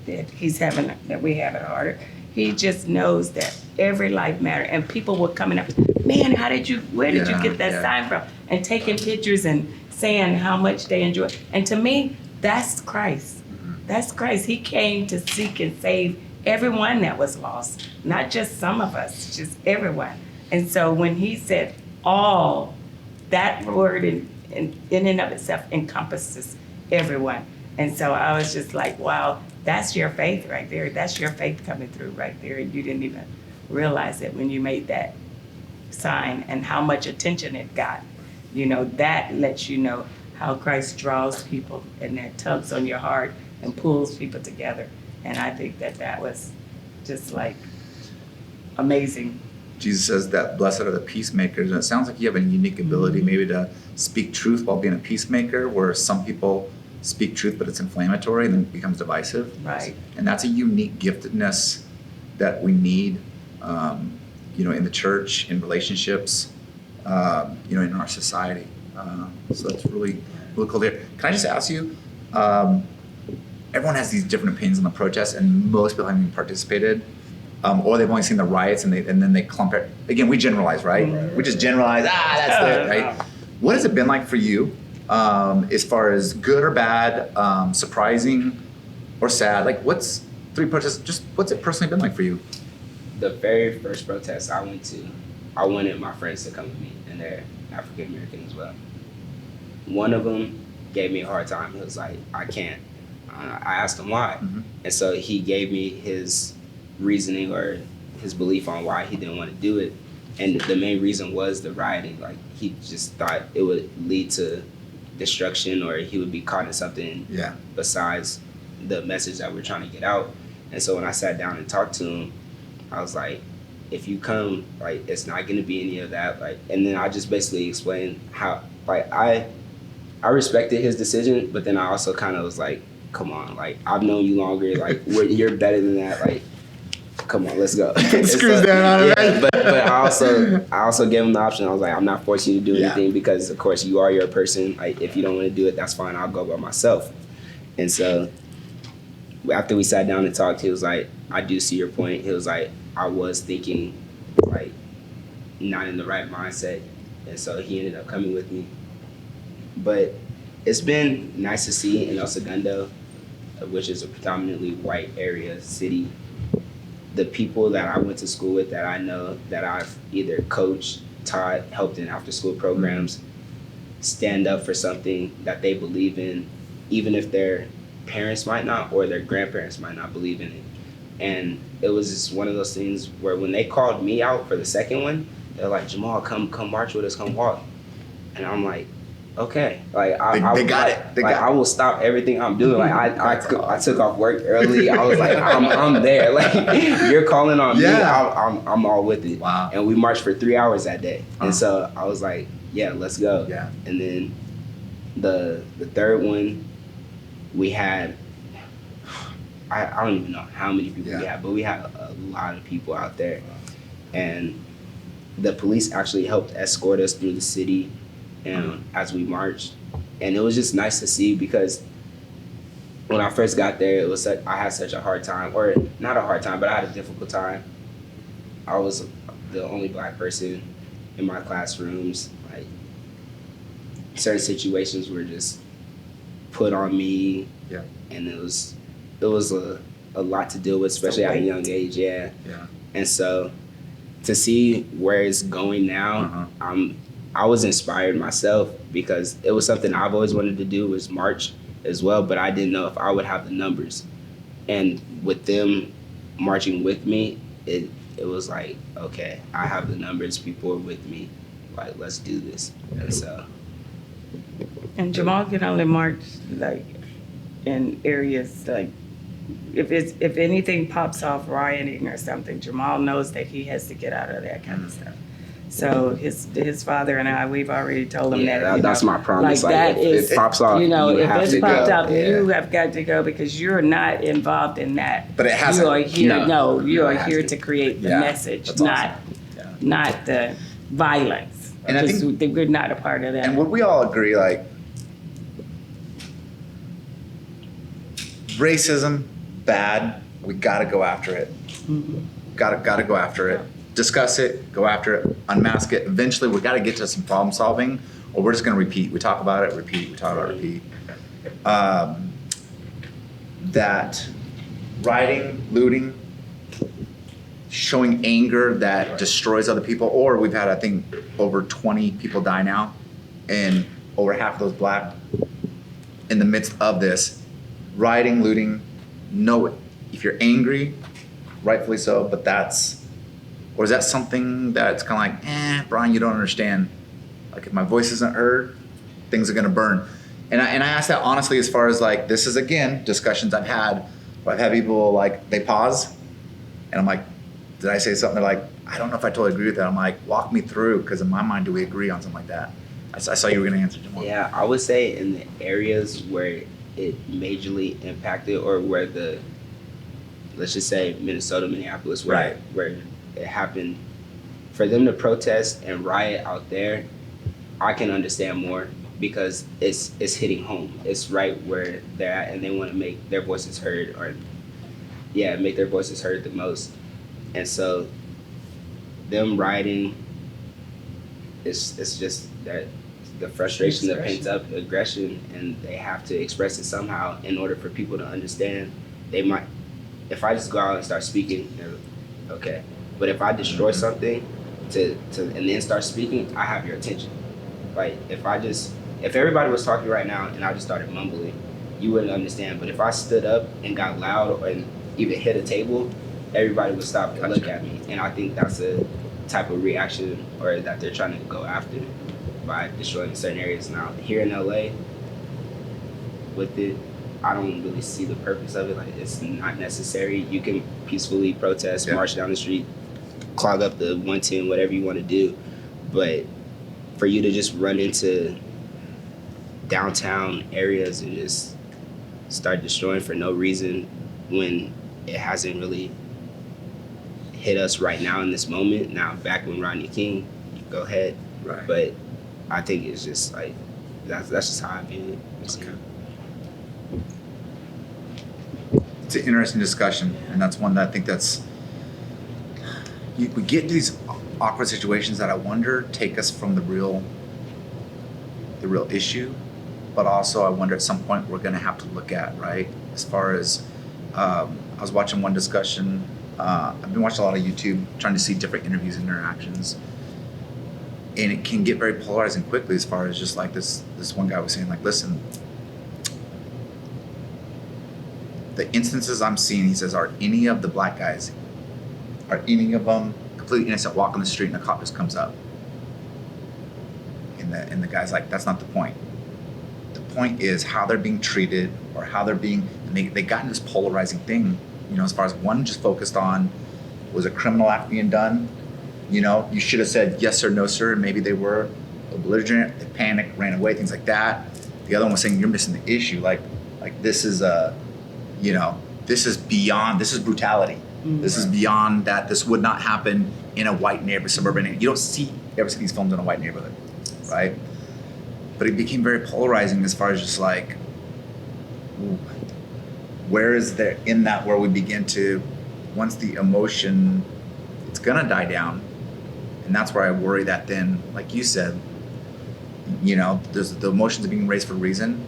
that we have it harder. He just knows that every life matters, and people were coming up, man, where did you get that Yeah. sign from? And taking pictures and saying how much they enjoy. And to me, that's Christ. That's Christ. He came to seek and save everyone that was lost, not just some of us, just everyone. And so when he said all, that word in and of itself encompasses everyone. And so I was just like, wow, that's your faith right there. That's your faith coming through right there. And you didn't even realize it when you made that sign and how much attention it got. You know, that lets you know how Christ draws people and that tugs on your heart and pulls people together. And I think that was just like amazing. Jesus says that blessed are the peacemakers, and it sounds like you have a unique ability maybe to speak truth while being a peacemaker, where some people speak truth but it's inflammatory and then it becomes divisive. Right. And that's a unique giftedness that we need, in the church, in relationships, in our society. So that's really, really cool there. Can I just ask you, everyone has these different opinions on the protests, and most people haven't even participated. Or they've only seen the riots and then they clump it. Again, we generalize, right? We just generalize, that's it, right? What has it been like for you, as far as good or bad, surprising or sad? Like, what's it personally been like for you? The very first protest I went to, I wanted my friends to come with me, and they're African American as well. One of them gave me a hard time. He was like, I can't. I asked him why. And so he gave me his reasoning or his belief on why he didn't want to do it. And the main reason was the rioting. Like, he just thought it would lead to destruction, or he would be caught in something besides the message that we're trying to get out. And so when I sat down and talked to him, I was like, if you come, like, it's not going to be any of that. Like, and then I just basically explained how, like, I respected his decision, but then I also kind of was like, come on, like, I've known you longer, like, you're better than that, like, come on, let's go. Screws down on it, right? But I also gave him the option. I was like, I'm not forcing you to do anything because, of course, you are your person. Like, if you don't want to do it, that's fine. I'll go by myself. And so after we sat down and talked, he was like, I do see your point. He was like, I was thinking, like, not in the right mindset. And so he ended up coming with me. But it's been nice to see in El Segundo, which is a predominantly white area, city, the people that I went to school with, that I know, that I've either coached, taught, helped in after school programs, stand up for something that they believe in, even if their parents might not or their grandparents might not believe in it. And it was just one of those things where when they called me out for the second one, they're like, Jamal, come march with us, come walk. And I'm like, okay, like I will stop everything I'm doing. Like I took off work early. I was like, I'm there. Like, you're calling on me. I'm all with it. Wow. And we marched for 3 hours that day. And so I was like, yeah, let's go. Yeah. And then the third one, we had, I don't even know how many people we had, but we had a lot of people out there. And the police actually helped escort us through the city and as we marched. And it was just nice to see, because when I first got there, it was I had such a hard time, or not a hard time, but I had a difficult time. I was the only Black person in my classrooms. Like, certain situations were just put on me, and it was a lot to deal with, especially at a young age. And so to see where it's going now, I was inspired myself, because it was something I've always wanted to do, was march as well, but I didn't know if I would have the numbers. And with them marching with me, it was like, okay, I have the numbers, people are with me, like, let's do this. And so. And Jamal can only march, like, in areas, like, if anything pops off, rioting or something, Jamal knows that he has to get out of that kind of stuff. So his father and I, we've already told him that. That's my promise. Like, that if it pops off, you know, you if have it's to popped go. up, you have got to go, because you're not involved in that. But it hasn't. You are here. No. You are It has here to. to create the Yeah, message, that's awesome. not the violence. And I Just, think- we're not a part of that. And would we all agree, like, racism bad, we gotta go after it. Gotta go after it. Discuss it, go after it, unmask it. Eventually, we gotta get to some problem solving, or we're just gonna repeat. We talk about it, repeat. We talk about it, repeat. That rioting, looting, showing anger that destroys other people, or we've had, I think, over 20 people die now, and over half of those black in the midst of this. Rioting, looting, know it. If you're angry, rightfully so, but or is that something that's kind of like, Brian, you don't understand. Like if my voice isn't heard, things are gonna burn. And I ask that honestly as far as like, this is again, discussions I've had, where I've had people like, they pause, and I'm like, did I say something? They're like, I don't know if I totally agree with that. I'm like, walk me through, because in my mind, do we agree on something like that? I saw you were gonna answer, Jamal. Yeah, I would say in the areas where it majorly impacted, or where let's just say Minnesota, Minneapolis, where it happened, for them to protest and riot out there, I can understand more, because it's hitting home. It's right where they're at, and they want to make their voices heard, make their voices heard the most. And so them rioting, it's just that the frustration, the pent up aggression, and they have to express it somehow in order for people to understand. They might, if I just go out and start speaking, okay, but if I destroy something to and then start speaking, I have your attention. Like if everybody was talking right now and I just started mumbling, you wouldn't understand. But if I stood up and got loud and even hit a table, everybody would stop and look at me. And I think that's a type of reaction, or that they're trying to go after by destroying certain areas. Now here in LA, with it, I don't really see the purpose of it. Like, it's not necessary. You can peacefully protest, march down the street, clog up the 110, whatever you want to do. But for you to just run into downtown areas and just start destroying for no reason, when it hasn't really hit us right now in this moment. Now, back when Rodney King, go ahead. Right. But I think it's just like, that's just how I view it. Okay. It's an interesting discussion, and that's one that I think we get into these awkward situations that I wonder take us from the real issue, but also I wonder at some point we're going to have to look at, right? As far as I was watching one discussion. I've been watching a lot of YouTube, trying to see different interviews and interactions, and it can get very polarizing quickly. As far as just like this one guy was saying, like, listen, the instances I'm seeing, he says, are any of the black guys, are any of them completely innocent, walk on the street and a cop just comes up? And the guy's like, that's not the point. The point is how they're being treated, or how they're being, and they got in this polarizing thing, as far as one just focused on, was a criminal act being done? You should have said yes or no, sir, and maybe they were belligerent, they panicked, ran away, things like that. The other one was saying, you're missing the issue. Like this is this is beyond, this is brutality. This is beyond that. This would not happen in a white neighborhood, suburban neighborhood. You don't ever see these films in a white neighborhood, right? But it became very polarizing as far as just like, where is there in that where we begin to, once the emotion, it's gonna die down. And that's where I worry that then, like you said, there's the emotions are being raised for a reason,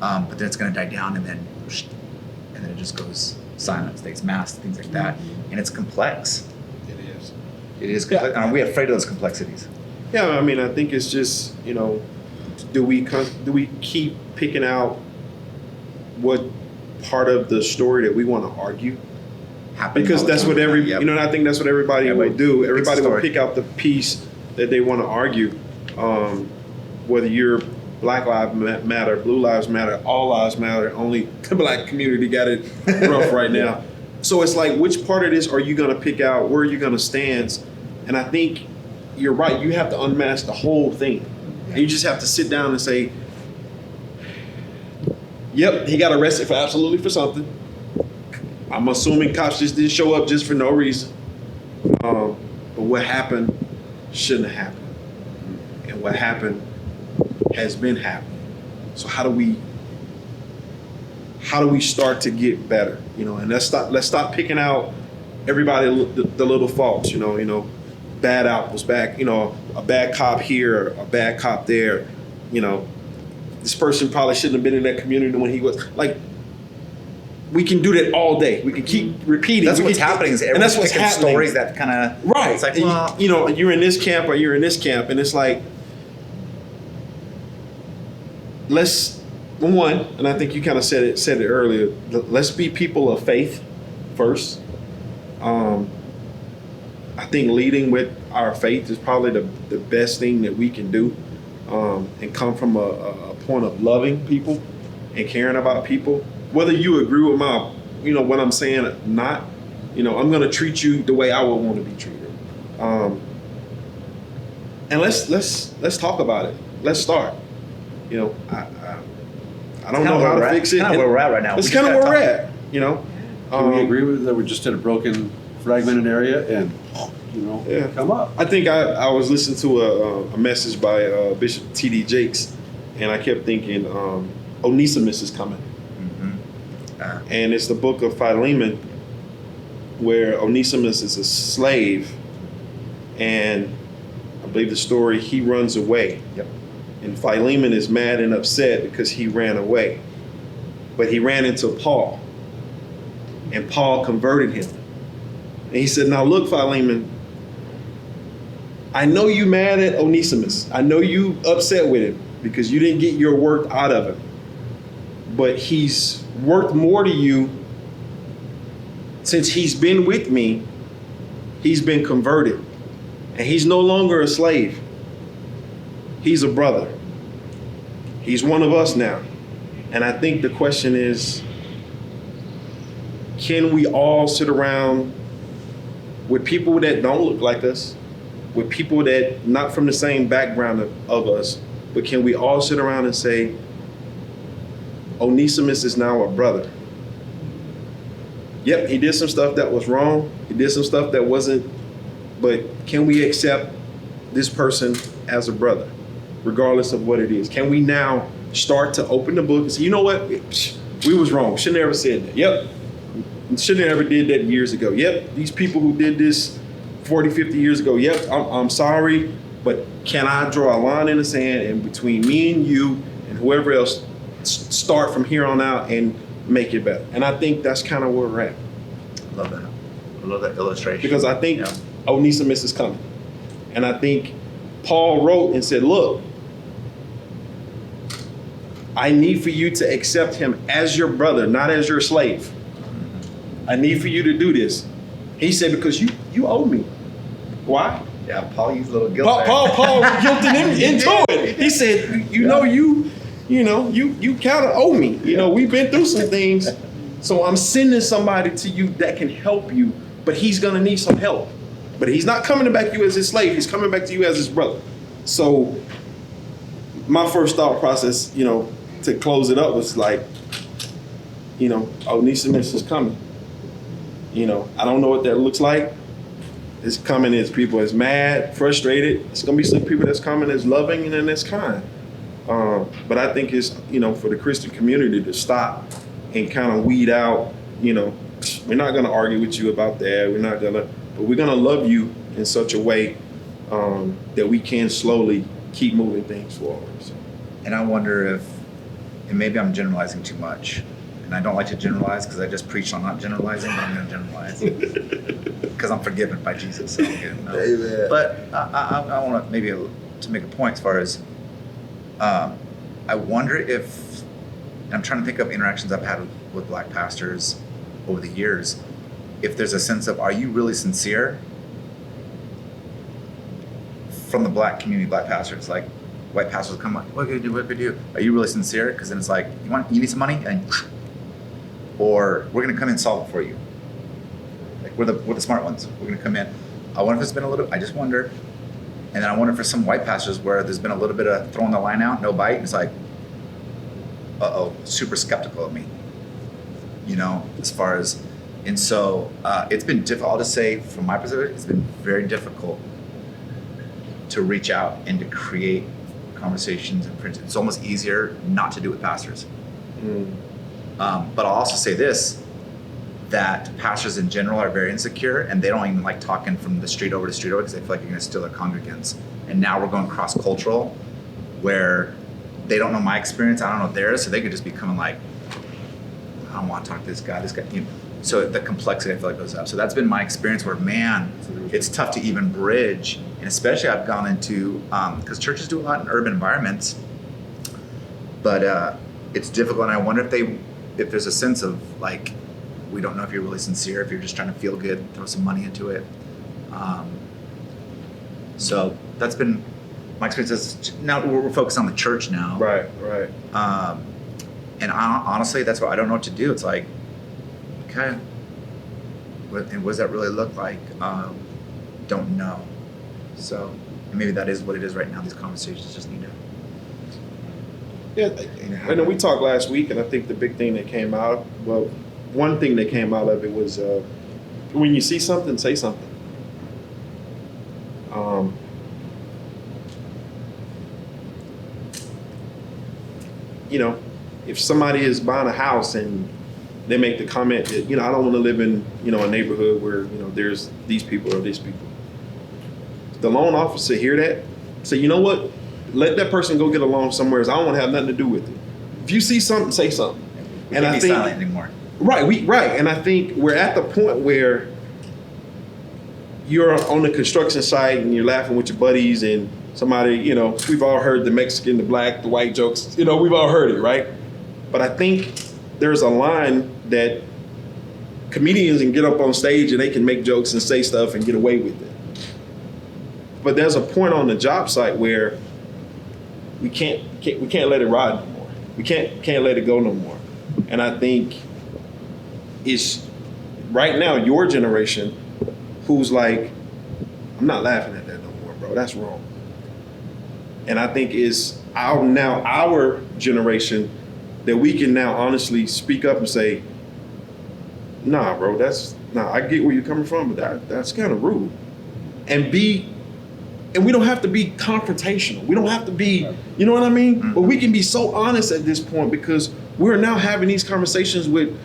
but then it's gonna die down, and then it just goes silent, stays masked, things like that. And it's complex. It is complex. Are we afraid of those complexities? Yeah, I mean, I think it's just, do we keep picking out what part of the story that we want to argue? Because that's what I think that's what everybody will do. Everybody will pick out the piece that they want to argue. Whether you're Black Lives Matter, Blue Lives Matter, All Lives Matter, only the black community got it rough right now. So it's like, which part of this are you going to pick out? Where are you going to stand? And I think you're right. You have to unmask the whole thing. And you just have to sit down and say, yep, he got arrested for something. I'm assuming cops just didn't show up just for no reason. But what happened shouldn't have happened. And what happened has been happening. So how do how do we start to get better? And let's stop picking out everybody the little faults. Bad apples, a bad cop here, a bad cop there. This person probably shouldn't have been in that community when he was like. We can do that all day. We can keep repeating. That's what's happening. Is and that's what's picking happening. Stories that kind of Right. It's like, And well, you're in this camp or you're in this camp, and it's like, and I think you kind of said it earlier. Let's be people of faith first. I think leading with our faith is probably the best thing that we can do, and come from a point of loving people and caring about people. Whether you agree with my, what I'm saying or not, I'm going to treat you the way I would want to be treated. And let's talk about it. Let's start. I don't know how to fix it. Kind of where we're at right now. It's We kind of just where we're gotta at. Can we agree with that? We're just in a broken, fragmented area, and Yeah. come up. I think I was listening to a message by Bishop T.D. Jakes, and I kept thinking Onesimus is coming. And it's the book of Philemon, where Onesimus is a slave, and I believe the story, he runs away. Yep. And Philemon is mad and upset because he ran away. But he ran into Paul, and Paul converted him. And he said, now look, Philemon, I know you mad at Onesimus. I know you upset with him because you didn't get your worth out of him. But he's worth more to you since he's been with me. He's been converted. And he's no longer a slave. He's a brother. He's one of us now. And I think the question is, can we all sit around with people that don't look like us, with people that not from the same background of us, but can we all sit around and say, Onesimus is now a brother. Yep, he did some stuff that was wrong. He did some stuff that wasn't, but can we accept this person as a brother, regardless of what it is? Can we now start to open the book and say, you know what? We was wrong. Shouldn't have ever said that. Yep. Shouldn't have ever did that years ago. Yep. These people who did this 40, 50 years ago. Yep. I'm sorry, but can I draw a line in the sand, and between me and you and whoever else, start from here on out and make it better? And I think that's kind of where we're at. Love that. I love that illustration. Because I think Yeah. Onesimus is coming. And I think Paul wrote and said, look, I need for you to accept him as your brother, not as your slave. I need for you to do this. He said, because you owe me. Why? Yeah, Paul used a little guilt there. Paul guilted him into it. He said, you kind of owe me. We've been through some things. So I'm sending somebody to you that can help you, but he's going to need some help. But he's not coming back to you as his slave. He's coming back to you as his brother. So my first thought process, to close it up was like, Onesimus is coming. I don't know what that looks like. It's coming as people that's mad, frustrated. It's going to be some people that's coming as loving and then that's kind. But I think it's, for the Christian community to stop and kind of weed out, we're not going to argue with you about that. But we're going to love you in such a way that we can slowly keep moving things forward. So. And I wonder if, and maybe I'm generalizing too much, and I don't like to generalize because I just preached on not generalizing, but I'm going to generalize because I'm forgiven by Jesus. So I'm good. No. Amen. But I want to maybe to make a point as far as I wonder if, and I'm trying to think of interactions I've had with black pastors over the years, if there's a sense of, are you really sincere? From the black community, black pastors, like white pastors come like, what could you do? Are you really sincere? Because then it's like, you need some money, and or we're gonna come in and solve it for you. Like we're the smart ones. We're gonna come in. I wonder if it's been a little. I just wonder. And then I wonder for some white pastors where there's been a little bit of throwing the line out, no bite. It's like, super skeptical of me. As far as, and so it's been difficult. I'll just say, from my perspective, it's been very difficult to reach out and to create conversations and print. It's almost easier not to do with pastors. But I'll also say this, that pastors in general are very insecure and they don't even like talking from the street over to street over because they feel like you're going to steal their congregants. And now we're going cross-cultural where they don't know my experience, I don't know theirs, so they could just be coming like, I don't want to talk to this guy, you know. So the complexity I feel like goes up. So that's been my experience where, man, it's tough to even bridge. And especially I've gone into, because churches do a lot in urban environments, but it's difficult. And I wonder if there's a sense of like, we don't know if you're really sincere, if you're just trying to feel good, throw some money into it. So that's been my experience. Now we're focused on the church now. Right. And honestly, that's why I don't know what to do. It's like, okay, what does that really look like? Don't know. So maybe that is what it is right now. These conversations just need to. Yeah, I know we talked last week, and I think the big thing that came out, well, one thing that came out of it was when you see something, say something. You know, if somebody is buying a house and they make the comment that, you know, I don't want to live in, you know, a neighborhood where, you know, there's these people or these people. The loan officer hear that, say, you know what? Let that person go get a loan somewhere else. I don't want to have nothing to do with it. If you see something, say something. We can't be silent anymore. Right. And I think we're at the point where you're on the construction site and you're laughing with your buddies and somebody, you know, we've all heard the Mexican, the black, the white jokes, you know, we've all heard it, right? But I think there's a line that comedians can get up on stage and they can make jokes and say stuff and get away with it. But there's a point on the job site where we can't let it ride no more. We can't let it go no more. And I think it's right now your generation who's like, I'm not laughing at that no more, bro. That's wrong. And I think it's our generation that we can now honestly speak up and say, nah, bro, I get where you're coming from, but that's kind of rude. And we don't have to be confrontational. We don't have to be, you know what I mean? Mm-hmm. But we can be so honest at this point because we're now having these conversations with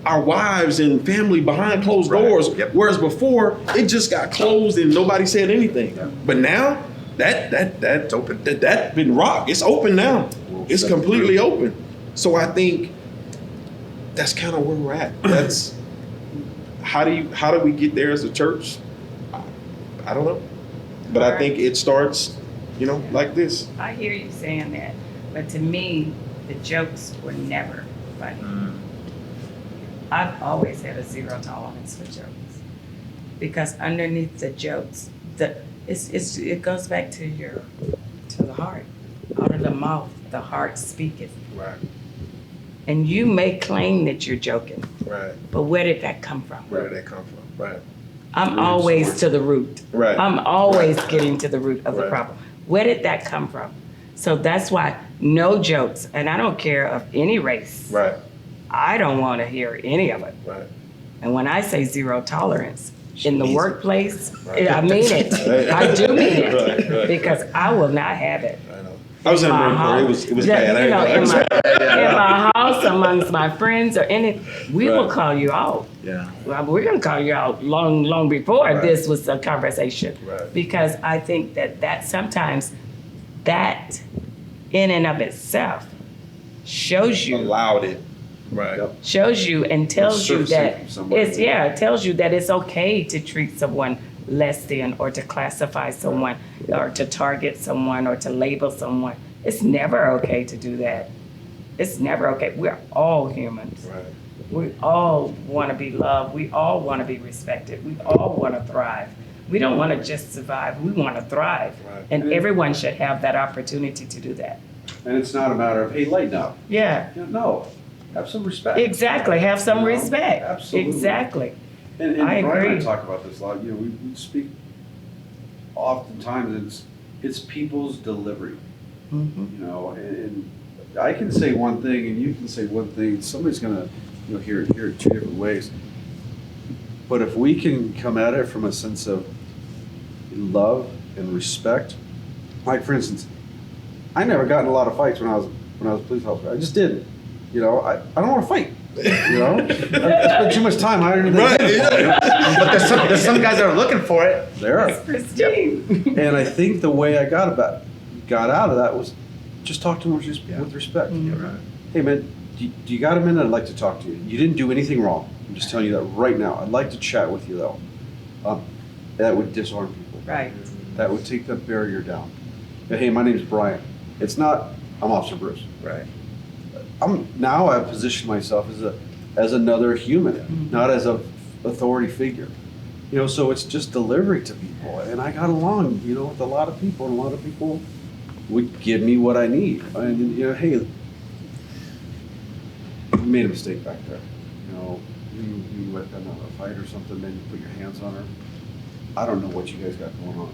our wives and family behind closed doors. Yep. Whereas before, it just got closed and nobody said anything. Yeah. But now, that's open. That's been rocked. It's open now. It's completely open. So I think that's kind of where we're at. That's how do we get there as a church? I don't know. But I think it starts, you know, like this. I hear you saying that, but to me, the jokes were never funny. I've always had a zero tolerance for jokes because underneath the jokes, it goes back to the heart. Out of the mouth, the heart speaketh. Right. And you may claim that you're joking, Right. but where did that come from? Where did that come from? Right. I'm always to the root. Right. I'm always getting to the root of the problem. Where did that come from? So that's why no jokes, and I don't care of any race. Right. I don't want to hear any of it. Right. And when I say zero tolerance in the Jeez. workplace, Right. I mean it. I do mean it Right. because I will not have it. I know. I was in the Marine Corps. It was Yeah, bad. you know, I in my house, amongst my friends, or any, we will Right. call you out. Yeah. Well, we're going to call you out long before Right. this was a conversation. Right. Because I think that sometimes that in and of itself shows you allowed it. Right. and tells you Surfacing that from somebody. it tells you that it's okay to treat someone less than or to classify someone or to target someone or to label someone. It's never okay to do that. It's never okay. We're all humans. Right. We all want to be loved. We all want to be respected. We all want to thrive. We don't want to just survive. We want to thrive. Right. And everyone should have that opportunity to do that. And it's not a matter of, hey, lighten up. Yeah, No, have some respect. exactly. Have some You know, respect. absolutely. Exactly. And I Brian and agree. I talk about this a lot. You know, we speak oftentimes. It's people's delivery. Mhm. You know, and I can say one thing, and you can say one thing. Somebody's gonna, hear it two different ways. But if we can come at it from a sense of love and respect, like for instance, I never got in a lot of fights when I was a police officer. I just didn't. I don't want to fight. You know, I spent too much time hiring the Right, But there's some guys that are looking for it. There are. Christine. And I think the way I got out of that was just talk to him with respect. Hey man, do you got a minute? I'd like to talk to you. You didn't do anything wrong. I'm just telling you that right now. I'd like to chat with you though. That would disarm people. Right. That would take that barrier down. Hey, my name's Brian. It's not, I'm Officer Bruce. Right. I've positioned myself as another human, not as a authority figure. You know, so it's just delivery to people. And I got along, you know, with a lot of people, and a lot of people would give me what I need. And, you know, hey, you made a mistake back there. You know, you went in a fight or something, then you put your hands on her. I don't know what you guys got going on.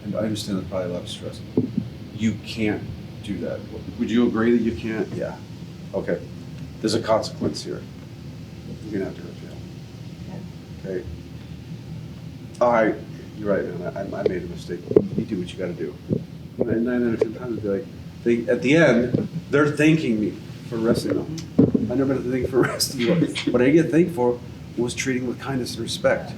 And I understand there's probably a lot of stress. You can't do that. Would you agree that you can't? Yeah. Okay. There's a consequence here. You're gonna have to go to jail. Okay. All right. You're right, man. I made a mistake. You do what you got to do. And 9 out of 10 times, at the end, they're thanking me for arresting them. I never had to thank for arresting them. What I get thanked for was treating with kindness and respect.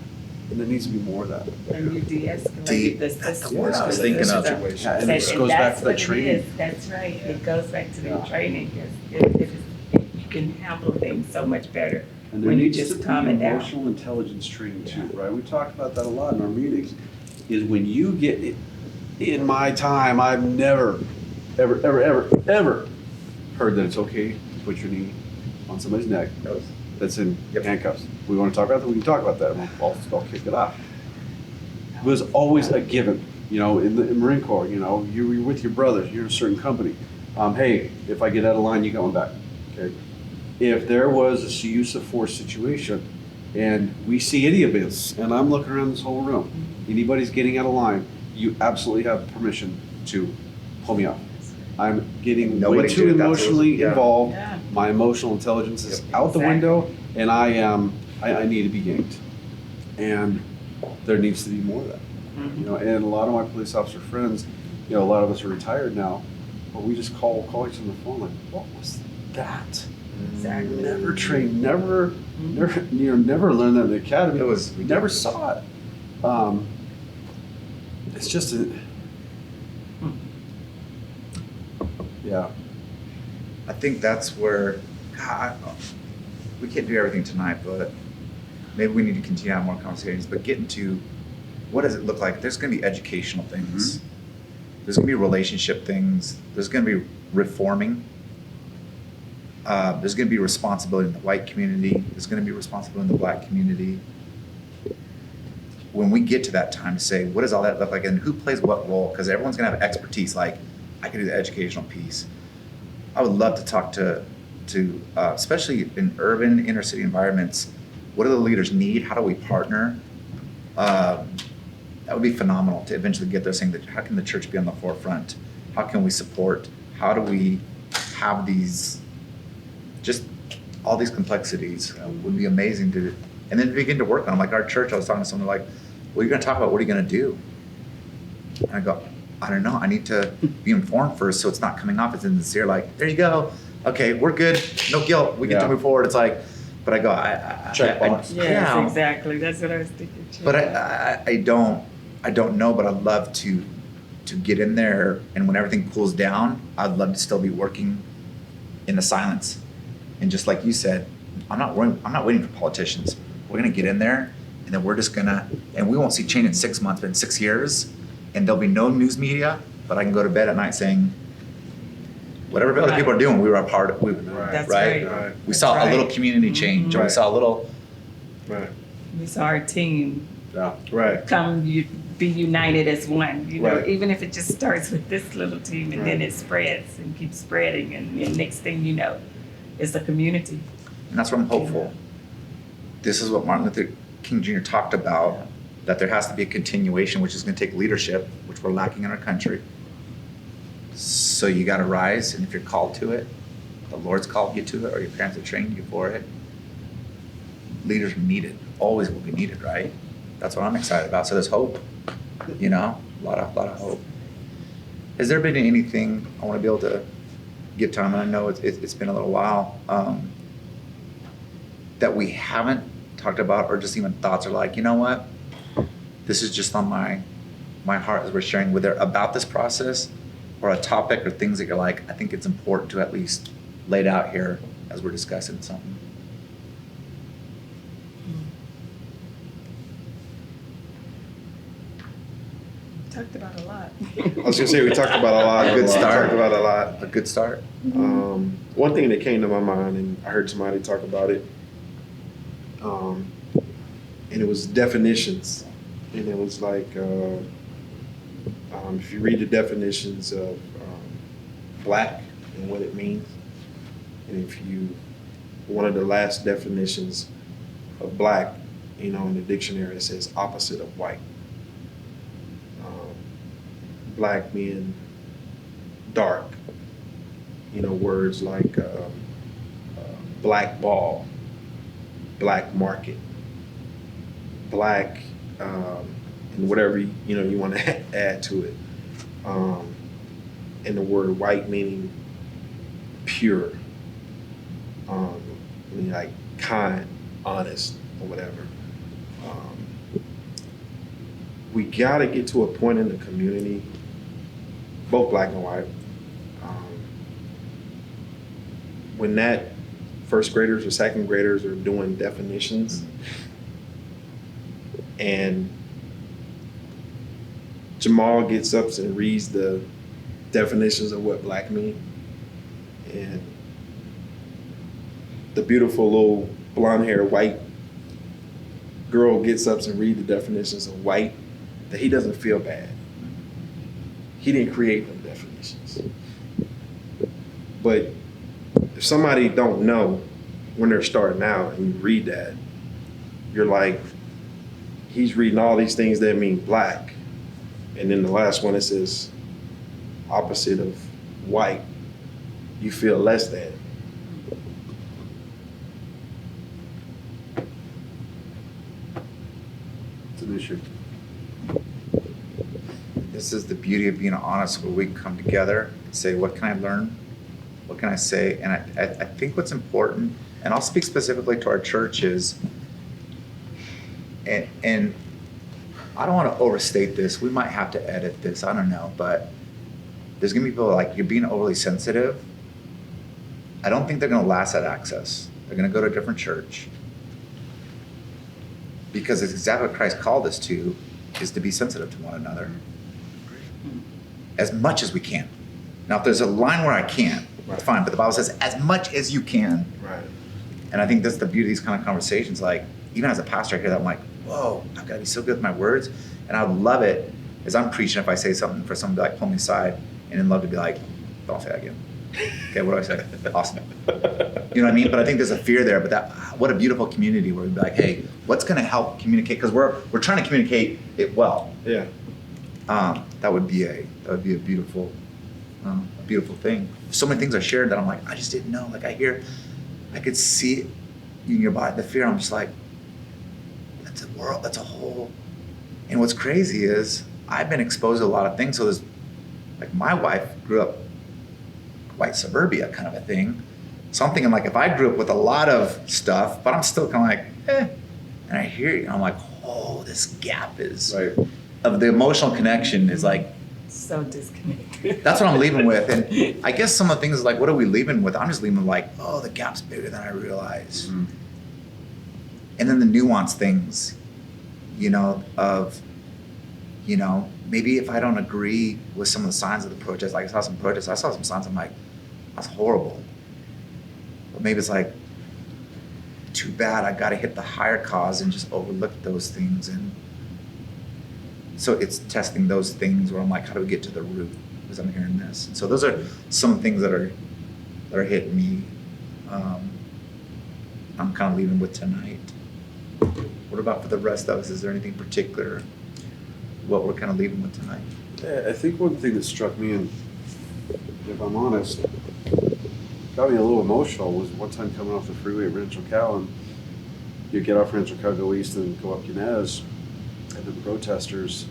And there needs to be more of that. And you de-escalated the system. I was thinking of. Yeah, and it just goes back to the training. That's right. It goes back to the Yeah. training. You can handle things so much better And there when you needs to just be calm it down. emotional intelligence training too, right? We talked about that a lot in our meetings. Is when you get in my time, I've never, ever heard that it's okay to put your knee on somebody's neck that's in handcuffs. We want to talk about that. We can talk about that. I'll kick it off. It was always a given. You know, in the Marine Corps, you know, you're with your brothers. You're in a certain company. Hey, if I get out of line, you going back. Okay. If there was a use of force situation, and we see any of this, and I'm looking around this whole room, anybody's getting out of line, you absolutely have permission to pull me off. I'm getting Nobody way too did that to us. emotionally Yeah. involved. Yeah. My emotional intelligence is out the Exactly. window, and I need to be yanked. And there needs to be more of that. You know, and a lot of my police officer friends, you know, a lot of us are retired now, but we just call each other on the phone like, what was that? Exactly. Never trained, never learned that in the academy. It was we never saw it. It's just yeah. I think that's where, God, we can't do everything tonight, but maybe we need to continue to have more conversations, but get into what does it look like? There's going to be educational things. There's going to be relationship things. There's going to be reforming. There's going to be responsibility in the white community. There's going to be responsibility in the black community. When we get to that time to say, what does all that look like and who plays what role? Because everyone's going to have expertise. Like, I can do the educational piece. I would love to talk to especially in urban inner city environments, what do the leaders need? How do we partner? That would be phenomenal to eventually get there saying that how can the church be on the forefront? How can we support? How do we have these, just all these complexities would be amazing to, and then begin to work on them. Like our church, I was talking to someone like, well, you're going to talk about what are you going to do? And I go, I don't know. I need to be informed first so it's not coming off as insincere. Like, there you go. Okay, we're good. No guilt. We get to move forward. It's like, but I go, Check box. Yes, exactly. That's what I was thinking too. But I don't know, but I'd love to get in there, and when everything cools down, I'd love to still be working in the silence. And just like you said, I'm not waiting for politicians. We're gonna get in there, and then we're just gonna, and we won't see change in 6 months, but in 6 years, and there'll be no news media, but I can go to bed at night saying, whatever other people are doing, we were a part of. That's right? right. We saw That's a little right. community change, or we Right. saw a little. Right. We saw our team Yeah. Right. be united as one. You know, Right. even if it just starts with this little team and then it spreads and keeps spreading, and next thing you know, it's a community. And that's what I'm hopeful. This is what Martin Luther King Jr. talked about, that there has to be a continuation, which is going to take leadership, which we're lacking in our country. So you got to rise, and if you're called to it, the Lord's called you to it, or your parents have trained you for it, leaders are needed, always will be needed, right? That's what I'm excited about. So there's hope, you know, a lot of hope. Has there been anything, I want to be able to give time, and I know it's been a little while. that we haven't talked about, or just even thoughts are like, you know what? This is just on my heart as we're sharing with her about this process, or a topic or things that you're like, I think it's important to at least lay it out here as we're discussing something. Talked about a lot. I was gonna say, we talked about a lot. A good We start. talked about a lot. A good start. One thing that came to my mind, and I heard somebody talk about it, and it was definitions. And it was like, if you read the definitions of black and what it means, and if you, one of the last definitions of black, in the dictionary, it says opposite of white. Black being dark, words like black ball, black market, black, and whatever you want to add to it. And the word white meaning pure, like kind, honest, or whatever. We got to get to a point in the community, both black and white, when that first graders or second graders are doing definitions, and Jamal gets up and reads the definitions of what black mean, and the beautiful little blonde-haired white girl gets up and reads the definitions of white, that he doesn't feel bad. He didn't create them definitions. But if somebody don't know when they're starting out and you read that, you're like, he's reading all these things that mean black. And then the last one, it says opposite of white. You feel less than. It's an issue. This is the beauty of being honest, where we come together and say, what can I learn? What can I say? And I think what's important, and I'll speak specifically to our church, is, and I don't want to overstate this. We might have to edit this. I don't know. But there's going to be people like, you're being overly sensitive. I don't think they're going to last at Access. They're going to go to a different church. Because it's exactly what Christ called us to, is to be sensitive to one another. As much as we can. Now, if there's a line where I can't, it's fine. But the Bible says, as much as you can. Right. And I think that's the beauty of these kind of conversations. Like, even as a pastor, I hear that, I'm like, whoa, I've got to be so good with my words. And I would love it as I'm preaching, if I say something, for someone to like pull me aside, and then love to be like, don't say that again. Okay, what do I say? Awesome. You know what I mean? But I think there's a fear there. But that, what a beautiful community where we'd be like, hey, what's going to help communicate? Because we're trying to communicate it well. Yeah. That would be a beautiful thing. So many things are shared that I'm like, I just didn't know. Like I could see it in your body, the fear. I'm just like, that's a world, that's a whole. And what's crazy is I've been exposed to a lot of things. So there's, like, my wife grew up white suburbia kind of a thing. So I'm thinking, like, if I grew up with a lot of stuff, but I'm still kind of like, and I hear you, and I'm like, oh, this gap is Right. of the emotional connection is like, So disconnected. that's what I'm leaving with. And I guess some of the things is like, what are we leaving with? I'm just leaving with like, oh, the gap's bigger than I realized. Mm-hmm. And then the nuanced things, of, maybe if I don't agree with some of the signs of the protest, like I saw some protests, I saw some signs, I'm like, that's horrible. But maybe it's like, too bad, I got to hit the higher cause and just overlook those things. And so it's testing those things where I'm like, how do we get to the root? Because I'm hearing this. And so those are some things that are hitting me. I'm kind of leaving with tonight. What about for the rest of us? Is there anything particular what we're kind of leaving with tonight? Yeah, I think one thing that struck me, and if I'm honest, got me a little emotional, was one time coming off the freeway at Rancho Cal, and you get off Rancho Cal, go east, and go up Yanez, and the protesters.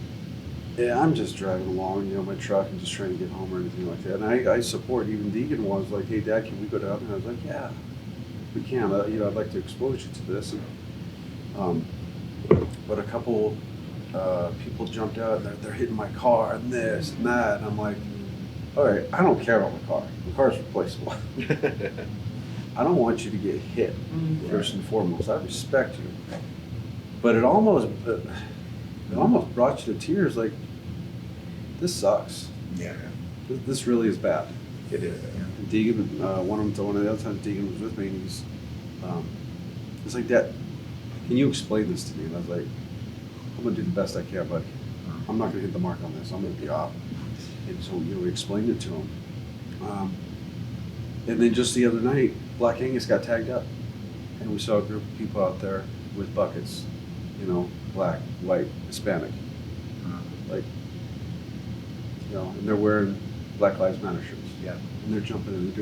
Yeah, I'm just driving along, my truck, and just trying to get home or anything like that. And I support, even Deegan was like, hey, Dad, can we go down there? I was like, yeah. we can. I'd like to expose you to this. But a couple people jumped out and they're hitting my car and this and that. And I'm like, all right, I don't care about my car. The car's replaceable. I don't want you to get hit, first and foremost. I respect you. But it almost brought you to tears. Like, this sucks. Yeah. This really is bad. It is. And Deegan, one of the other times Deegan was with me, and he's like, Dad, can you explain this to me? And I was like, I'm gonna do the best I can, but I'm not gonna hit the mark on this. I'm gonna be off. And so, we explained it to him. And then just the other night, Black Angus got tagged up, and we saw a group of people out there with buckets, black, white, Hispanic, like, and they're wearing Black Lives Matter shirts. Yeah. And they're jumping in and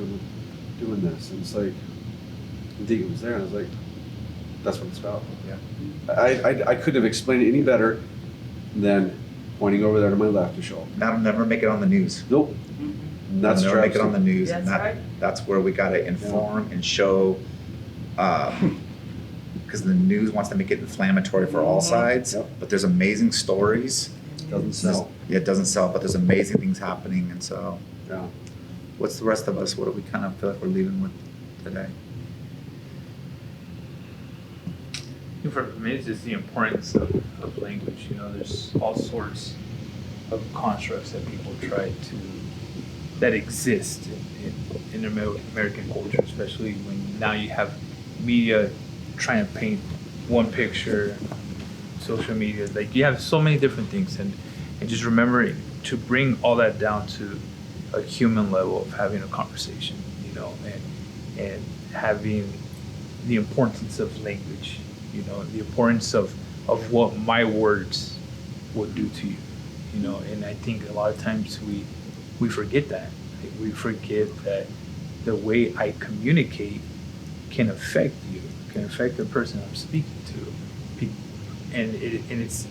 doing this, and it's like, Deegan was there, and I was like, that's what it's about. Yeah. I couldn't have explained it any better than pointing over there to my left to show them. That'll never make it on the news. Nope. That's That'll never make it Travis. on the news. That's And right. that's where we gotta inform and show, because the news wants to make it inflammatory for all sides, Yep. but there's amazing stories. Doesn't sell. Yeah, it doesn't sell, but there's amazing things happening, and so, Yeah. what's the rest of us, what do we kind of feel like we're leaving with today? For me, it's just the importance of language. There's all sorts of constructs that people try to, that exist in American culture, especially when now you have media trying to paint one picture, social media, like you have so many different things, and just remembering to bring all that down to a human level of having a conversation, and having the importance of language, the importance of what my words would do to you, and I think a lot of times we forget that. Like, we forget that the way I communicate can affect you, can affect the person I'm speaking to, and it's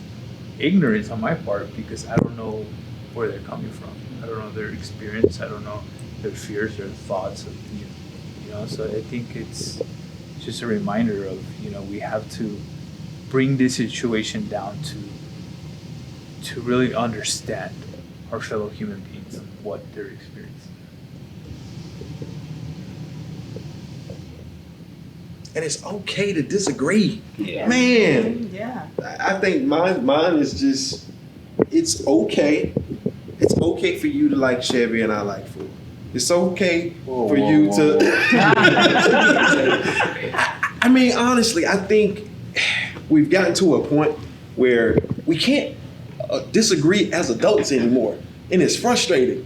ignorance on my part because I don't know where they're coming from. I don't know their experience. I don't know their fears, their thoughts of So I think it's just a reminder of we have to bring this situation down to really understand our fellow human beings and what they're experiencing. And it's okay to disagree. Yeah. Man, Yeah. I think mine is just, it's okay. It's okay for you to like Chevy and I like Ford. It's okay for you to. I mean, honestly, I think we've gotten to a point where we can't disagree as adults anymore, and it's frustrating.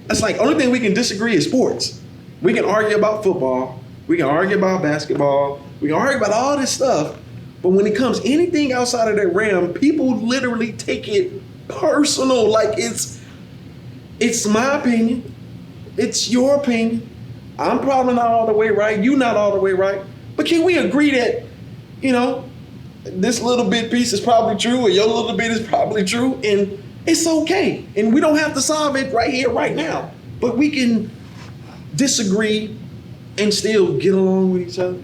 It's like only thing we can disagree is sports. We can argue about football, we can argue about basketball, we can argue about all this stuff, but when it comes anything outside of that realm, people literally take it personal. Like it's my opinion, it's your opinion. I'm probably not all the way right, you not all the way right, but can we agree that, this little bit piece is probably true, or your little bit is probably true, and it's okay. And we don't have to solve it right here, right now. But we can disagree and still get along with each other,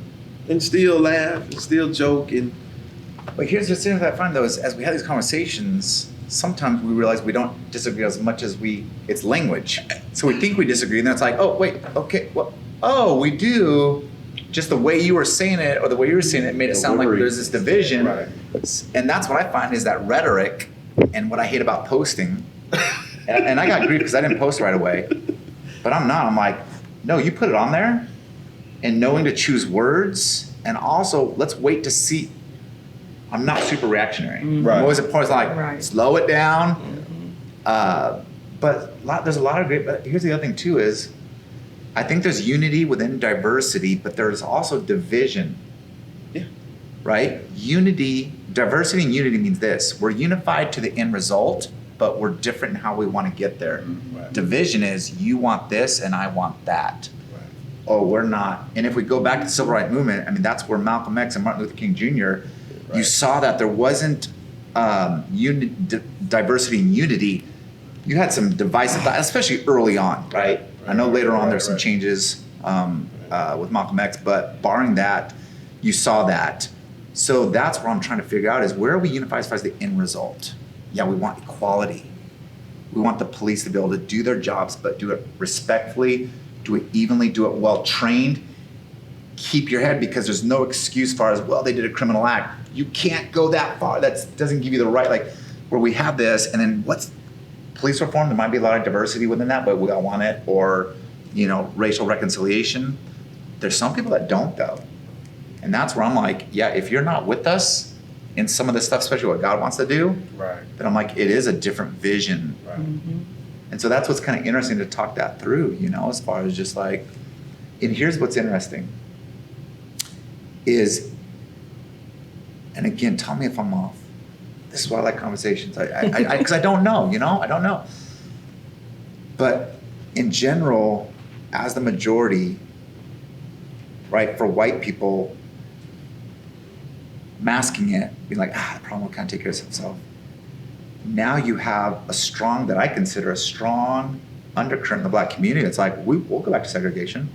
and still laugh, and still joke. And But here's the thing that I find though is as we have these conversations, sometimes we realize we don't disagree as much as it's language. So we think we disagree, and then it's like, oh wait, okay, well, oh we do. Just the way you were saying it, or the way you were saying it, made it sound like there's this division. Right. And that's what I find is that rhetoric, and what I hate about posting. and I got grief because I didn't post right away, but I'm like, no, you put it on there, and knowing to choose words, and also let's wait to see. I'm not super reactionary. Right. I'm always a point like Right. slow it down. But there's a lot of great. But here's the other thing too is, I think there's unity within diversity, but there's also division. Yeah. Right? Diversity and unity means this: we're unified to the end result, but we're different in how we want to get there. Right. Division is you want this and I want that. Right. Oh, we're not. And if we go back to the civil rights movement, I mean, that's where Malcolm X and Martin Luther King Jr., you Right. saw that there wasn't diversity and unity. You had some divisive, especially early on, right? I know later on there's some Right. changes, with Malcolm X, but barring that, you saw that. So that's what I'm trying to figure out is where are we unified as far as the end result? Yeah, we want equality. We want the police to be able to do their jobs, but do it respectfully, do it evenly, do it well trained. Keep your head, because there's no excuse far as, well, they did a criminal act. You can't go that far. That doesn't give you the right, like, where we have this, and then what's police reform? There might be a lot of diversity within that, but we all want it. Or, racial reconciliation. There's some people that don't, though. And that's where I'm like, yeah, if you're not with us in some of this stuff, especially what God wants to do, Right. then I'm like, it is a different vision. Right. And so that's what's kind of interesting to talk that through, as far as just like, and here's what's interesting is, and again, tell me if I'm off. This is why I like conversations. Because I don't know, I don't know. But in general, as the majority, right, for white people, masking it, being like, the problem will kind of take care of itself. Now you have that I consider a strong undercurrent in the black community. It's like, we'll go back to segregation.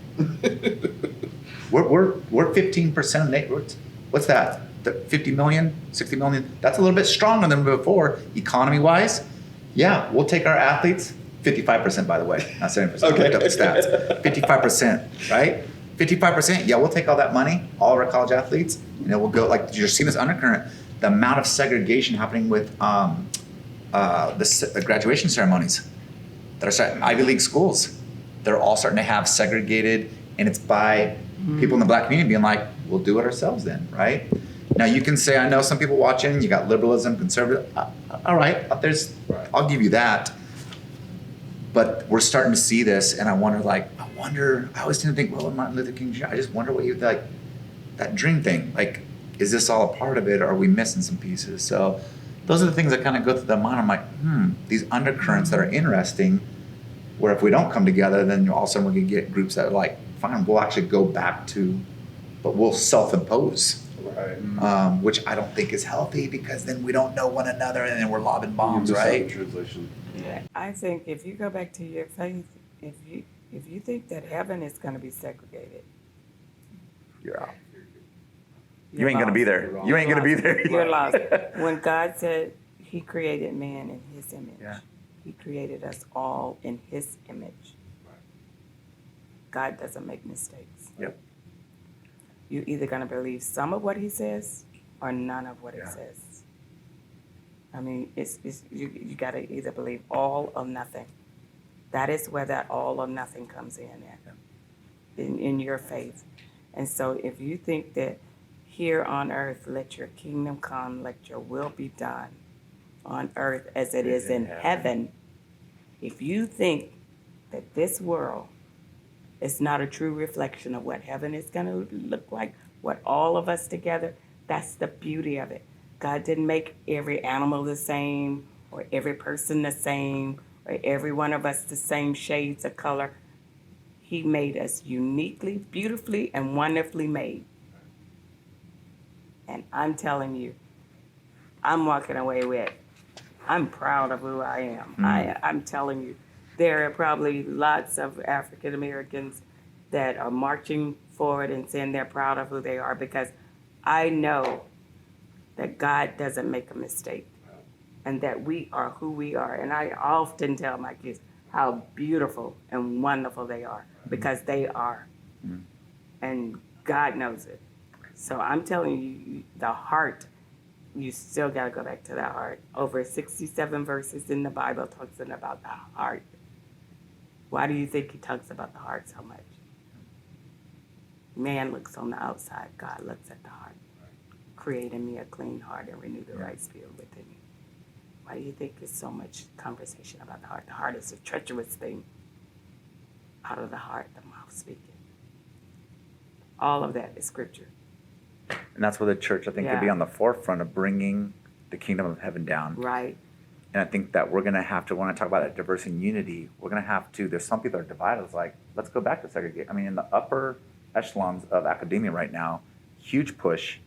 We're 15% of neighborhoods. What's that? 50 million, 60 million? That's a little bit stronger than before, economy-wise. Yeah, we'll take our athletes, 55% by the way, not 70%. I looked up the stats. 55%, right? 55%, yeah, we'll take all that money, all of our college athletes, and it will go, like, you're seeing this undercurrent, the amount of segregation happening with the graduation ceremonies that are starting, Ivy League schools. They're all starting to have segregated, and it's by people in the black community being like, we'll do it ourselves then, right? Now you can say, I know some people watching, you got liberalism, conservative, all right, I'll give you that. But we're starting to see this, and I always tend to think, well, Martin Luther King Jr., I just wonder what you like, that dream thing, like, is this all a part of it, or are we missing some pieces? So those are the things that kind of go through the mind. I'm like, these undercurrents that are interesting, where if we don't come together, then all of a sudden we're gonna get groups that are like, fine, we'll actually go back to, but we'll self-impose. Right. Which I don't think is healthy, because then we don't know one another, and then we're lobbing bombs, You miss out right? Translation. Yeah, I think if you go back to your faith, if you think that heaven is going to be segregated, You're out. you're You ain't gonna be lost. there. You ain't gonna be there. You're lost. When God said He created man in His image, Yeah. He created us all in His image. God doesn't make mistakes. Yep. You're either going to believe some of what He says or none of what He Yeah. says. I mean, you got to either believe all or nothing. That is where that all or nothing comes in at, in your faith. And so if you think that here on earth, let your kingdom come, let your will be done on earth as it is in heaven, if you think that this world is not a true reflection of what heaven is going to look like, what all of us together, that's the beauty of it. God didn't make every animal the same, or every person the same, or every one of us the same shades of color. He made us uniquely, beautifully, and wonderfully made. And I'm telling you, I'm walking away with, I'm proud of who I am. I'm telling you, there are probably lots of African Americans that are marching forward and saying they're proud of who they are, because I know that God doesn't make a mistake, and that we are who we are. And I often tell my kids how beautiful and wonderful they are, because they are. And God knows it. So I'm telling you, the heart, you still got to go back to the heart. Over 67 verses in the Bible talks about the heart. Why do you think He talks about the heart so much? Man looks on the outside, God looks at the heart. Create in me a clean heart and renew the right spirit within me. Why do you think there's so much conversation about the heart? The heart is a treacherous thing. Out of the heart, the mouth speaketh. All of that is scripture. And that's where the church, I think, could be Yeah. on the forefront of bringing the kingdom of heaven down. Right. And I think that we're going to have to, when I talk about that diversity and unity, we're going to have to, there's some people that are divided. It's like, let's go back to segregation. I mean, in the upper echelons of academia right now, huge push.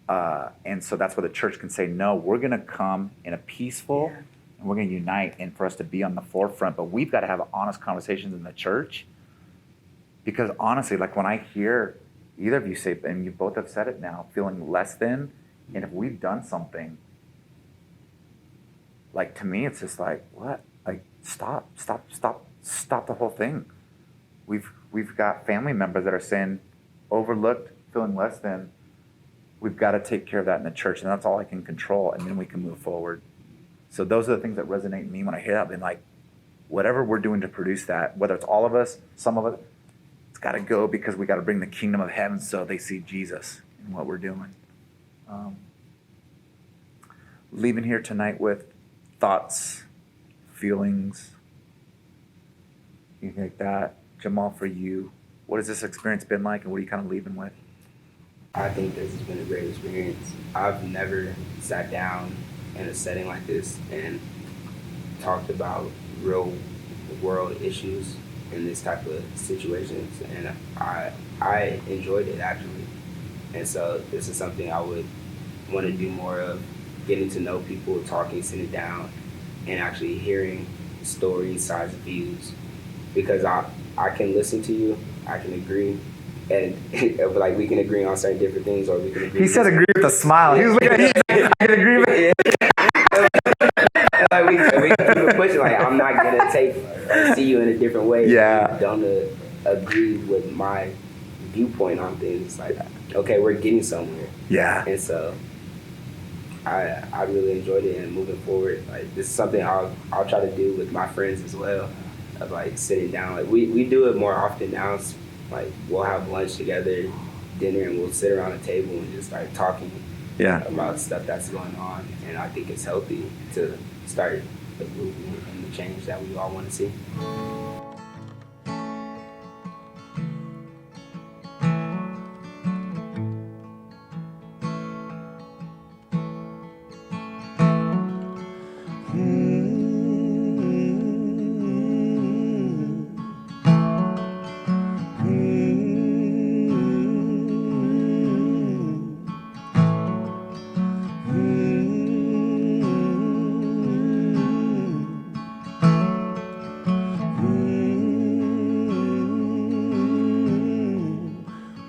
And so that's where the church can say, no, we're going to come in a peaceful, Yeah. and we're going to unite, and for us to be on the forefront. But we've got to have honest conversations in the church Because honestly, like when I hear either of you say, and you both have said it now, feeling less than, and if we've done something, like to me, it's just like, what? Like, stop the whole thing. We've got family members that are saying, overlooked, feeling less than. We've got to take care of that in the church, and that's all I can control, and then we can move forward. So those are the things that resonate in me when I hear that. I've been like, whatever we're doing to produce that, whether it's all of us, some of it, it's got to go because we got to bring the kingdom of heaven so they see Jesus in what we're doing. Leaving here tonight with thoughts, feelings, anything like that. Jamal, for you, what has this experience been like, and what are you kind of leaving with? I think this has been a great experience. I've never sat down in a setting like this and talked about real world issues in this type of situations, and I enjoyed it actually. And so this is something I would want to do more of, getting to know people, talking, sitting down, and actually hearing stories, sides, views, because I can listen to you, I can agree, and like we can agree on certain different things, or we can agree. He said agree with a smile. He was looking at you. I can agree with it. Like we can keep it pushing. Like I'm not gonna see you in a different way. Yeah. You don't agree with my viewpoint on things. Like, okay, we're getting somewhere. Yeah. And so I really enjoyed it, and moving forward, like this is something I'll try to do with my friends as well. Of like sitting down. Like we do it more often now. Like we'll have lunch together, dinner, and we'll sit around a table and just start talking about stuff that's going on. And I think it's healthy to start the movement and the change that we all want to see.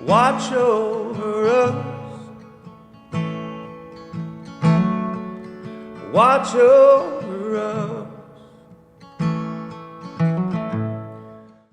Watch over us. Watch over us.